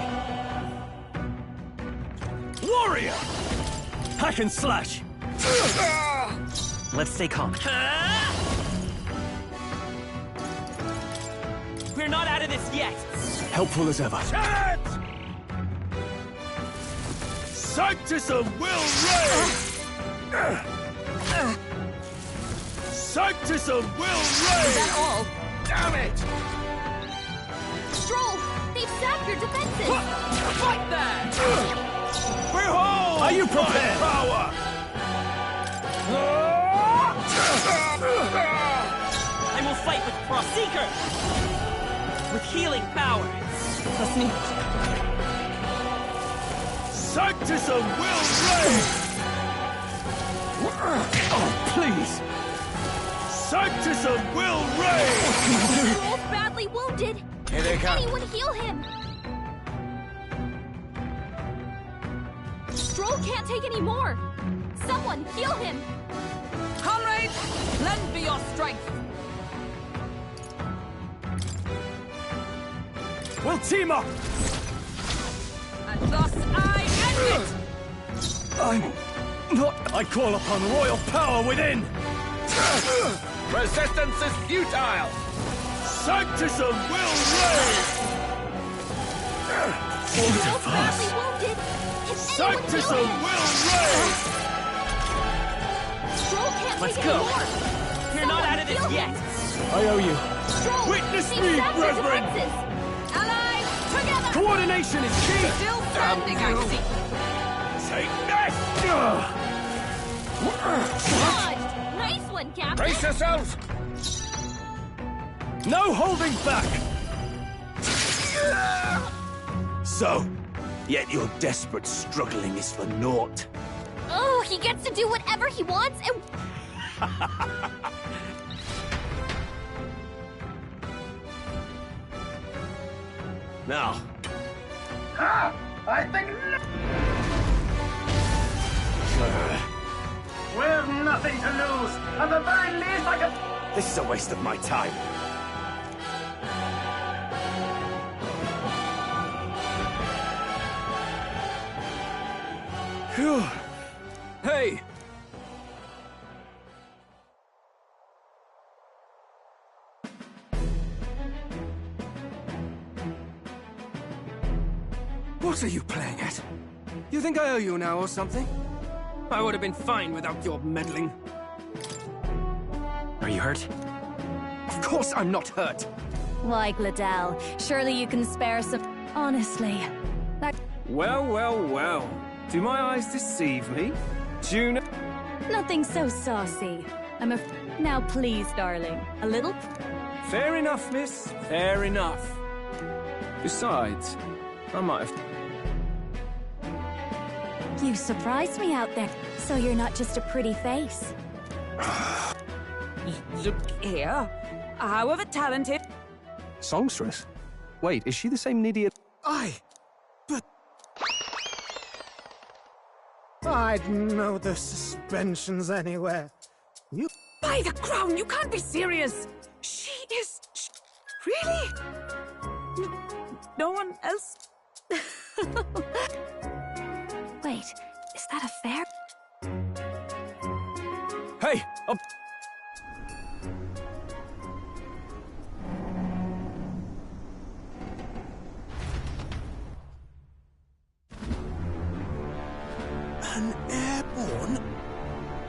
warrior! Hack and slash! Let's stay calm. We're not out of this yet! Helpful as ever. Sanctism will reign! Sanctism will reign! Is that all? Damn it! Stroll! They've sapped your defenses! Fight there! Behold! Are you prepared? My power! I will fight with Frost Seeker! With healing power! Trust me. Sanctism will reign! Oh, please! Sanctism will reign! Stroll's badly wounded. Here they come. Anyone heal him? Stroll can't take any more. Someone heal him. Comrades, lend me your strength! We'll team up! And thus I end it! I'm not... I call upon royal power within! Resistance is futile! Sanctism will reign! Stroll's badly wounded. Can Sanctism anyone heal him? will reign! Stroll can't Let's take go. any more. We're not out of this Someone heal yet! him. I owe you. Stroll, Witness they've me, sapped your brethren. defenses. Allies, together. Coordination is key! Still standing, I see! Take this! Dodged. Nice one, Captain. Brace yourselves! No holding back! So, yet your desperate struggling is for naught. Oh, he gets to do whatever he wants and... Now, Ha! I think... We've nothing to lose. At the very least, I can... this is a waste of my time. Phew. Hey! What are you playing at? You think I owe you now or something? I would have been fine without your meddling. Are you hurt? Of course I'm not hurt! Why, Gladell? Surely you can spare some... Honestly, that... Well, well, well. Do my eyes deceive me? Juna? Nothing so saucy. Now please, darling. A little... Fair enough, miss. Fair enough. Besides, I might have... You surprised me out there. So you're not just a pretty face. Look here. However talented... Songstress? Wait, is she the same idiot? I'd know the suspensions anywhere. You... By the crown, you can't be serious! She is... Really? No one else? Wait, is that a fair? Hey! Up! An airborne...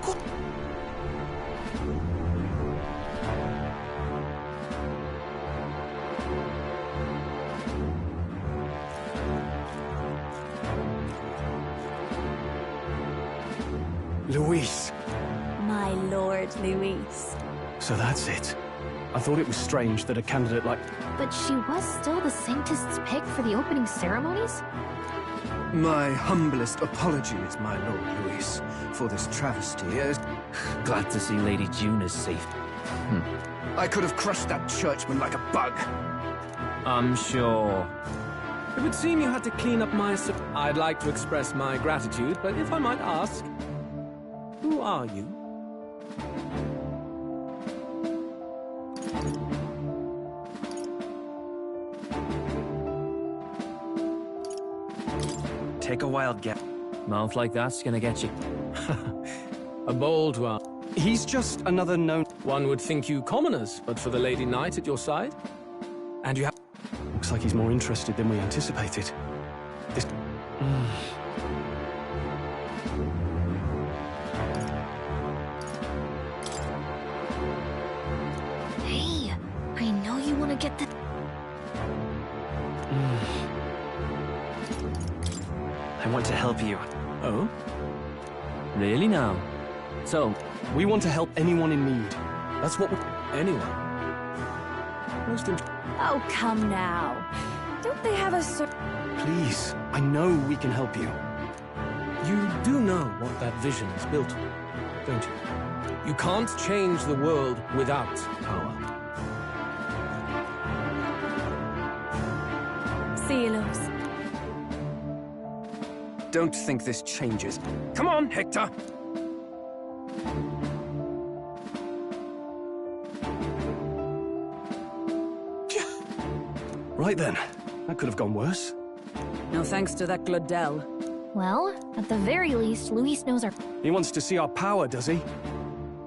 Good... Luis. My lord, Luis. So that's it. I thought it was strange that a candidate like... But she was still the Sanctist's pick for the opening ceremonies? My humblest apologies, my Lord Luis, for this travesty. Glad to see Lady June is safe. I could have crushed that churchman like a bug. I'm sure. It would seem you had to clean up my... I'd like to express my gratitude, but if I might ask, who are you? Take a wild guess. Mouth like that's gonna get you. A bold one. He's just another known... One would think you commoners, but for the Lady Knight at your side. And you have... Looks like he's more interested than we anticipated. This... Hey, I know you want to get the... I want to help you. Oh? Really now? So, we want to help anyone in need. That's what we... Anyone? Oh, come now. Don't they have a Please, I know we can help you. You do know what that vision is built on, don't you? You can't change the world without power. See you, loves. Don't think this changes. Come on, Hector! Right then. That could have gone worse. No thanks to that Glodell. Well, at the very least, Luis knows our... He wants to see our power, does he?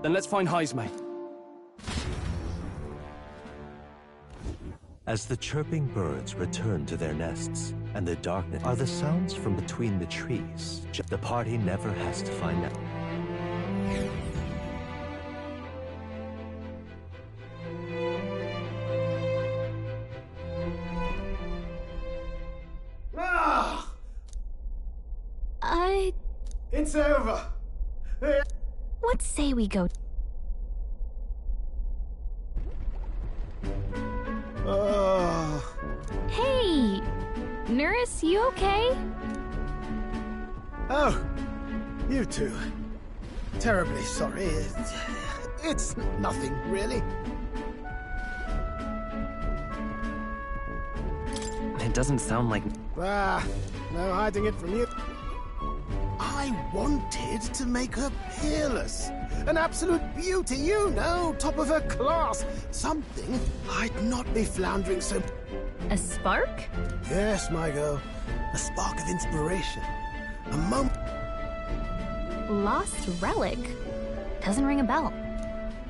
Then let's find Heisme. As the chirping birds return to their nests, and the darkness are the sounds from between the trees, the party never has to find out. It's over. What say we go... Hey! Nurse, you okay? Oh, you two. Terribly sorry. It's nothing, really. It doesn't sound like... No hiding it from you. I wanted to make her peerless. An absolute beauty, you know, top of her class. Something I'd not be floundering so... A spark? Yes, my girl. A spark of inspiration. A moment... Lost relic? Doesn't ring a bell.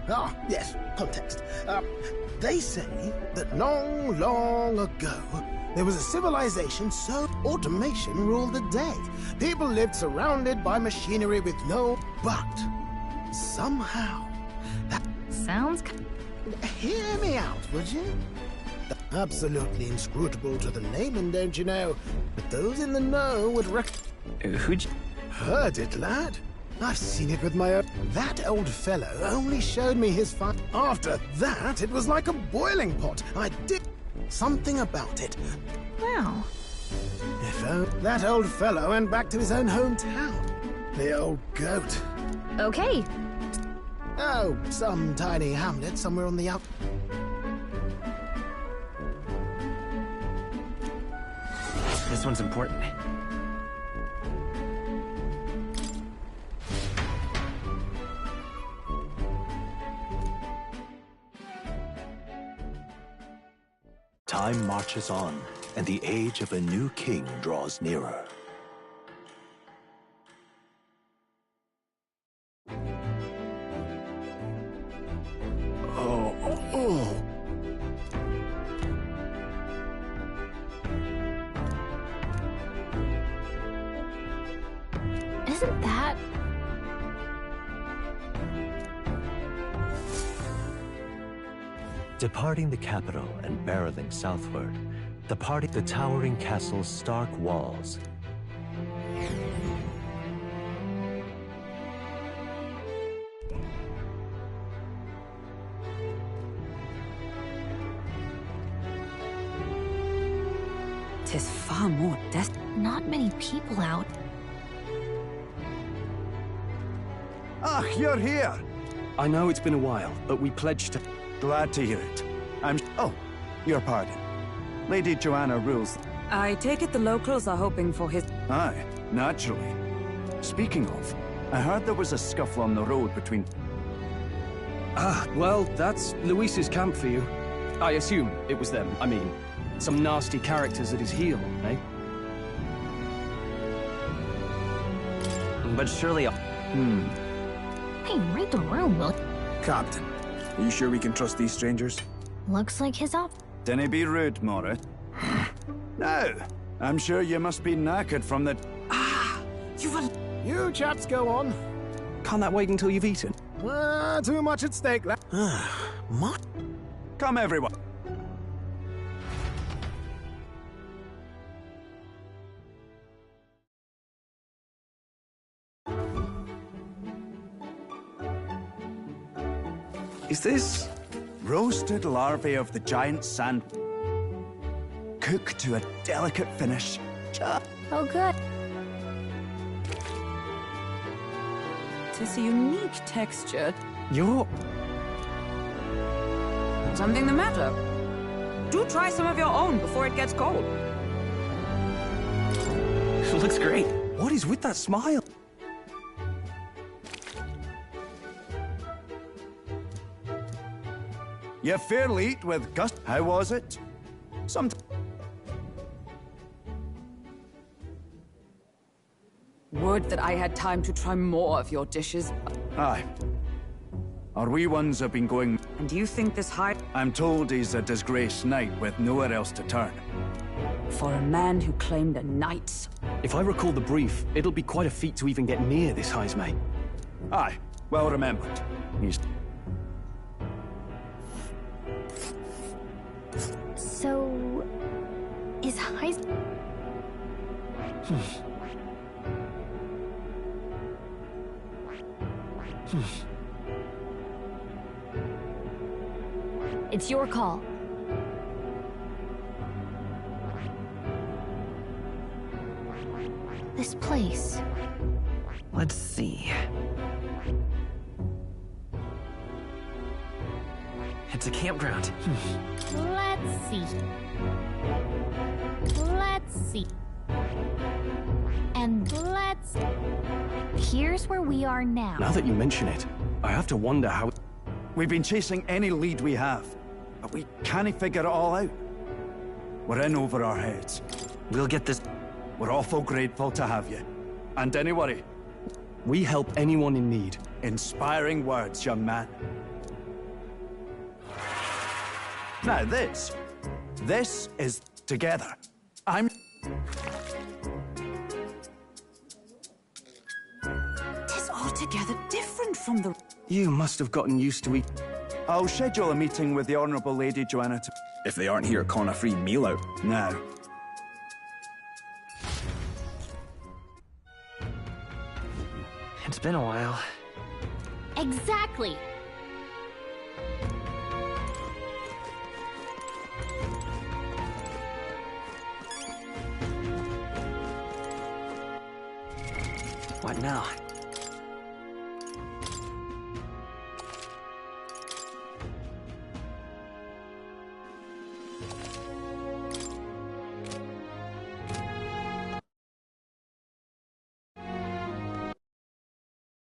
Ah, yes, context. They say that long, long ago, there was a civilization so automation ruled the day. People lived surrounded by machinery with no... But somehow, that... Sounds... Hear me out, would you? Absolutely inscrutable to the layman, don't you know? But those in the know would Who'd you... Heard it, lad. I've seen it with my own... That old fellow only showed me his fun. After that, it was like a boiling pot. I did... something about it. Wow. If that old fellow went back to his own hometown. The old goat. Okay. Oh, some tiny hamlet somewhere on the out... This one's important. Time marches on, and the age of a new king draws nearer. Isn't that... Departing the capital and barreling southward, the towering castle's stark walls. Tis far more Not many people out. Ah, you're here! I know it's been a while, but we pledged to... Glad to hear it. Oh, your pardon. Lady Joanna rules... I take it the locals are hoping for his... Aye, naturally. Speaking of, I heard there was a scuffle on the road between... Ah, well, that's Luis's camp for you. I assume it was them. I mean, some nasty characters at his heel, eh? but surely... Hey, read the room, will Captain, are you sure we can trust these strangers? Looks like his off. Dinna be rude, Mora. Now, I'm sure you must be knackered from the... You chaps go on. Can't that wait until you've eaten? Too much at stake, lad. What? Come, everyone. Is this... Roasted larvae of the giant sand. Cooked to a delicate finish. Oh, good. It's a unique texture. You're... Something the matter? Do try some of your own before it gets cold. Looks great. What is with that smile? You fairly eat with gust. How was it? Would that I had time to try more of your dishes. Aye. Our wee ones have been going... And do you think this high... I'm told he's a disgraced knight with nowhere else to turn. For a man who claimed a knight's... If I recall the brief, it'll be quite a feat to even get near this Heismay. Aye, well remembered. He's... So... is Heis... It's your call. This place. Let's see. It's a campground. Let's see. Let's see. And let's... Here's where we are now. Now that you mention it, I have to wonder how... We've been chasing any lead we have, but we can't figure it all out. We're in over our heads. We'll get this... We're awful grateful to have you. And don't worry. We help anyone in need. Inspiring words, young man. Now this is together. It is altogether different from the... You must have gotten used to it. I'll schedule a meeting with the Honourable Lady Joanna to... If they aren't here, con a free meal out. No. It's been a while. Exactly. What now?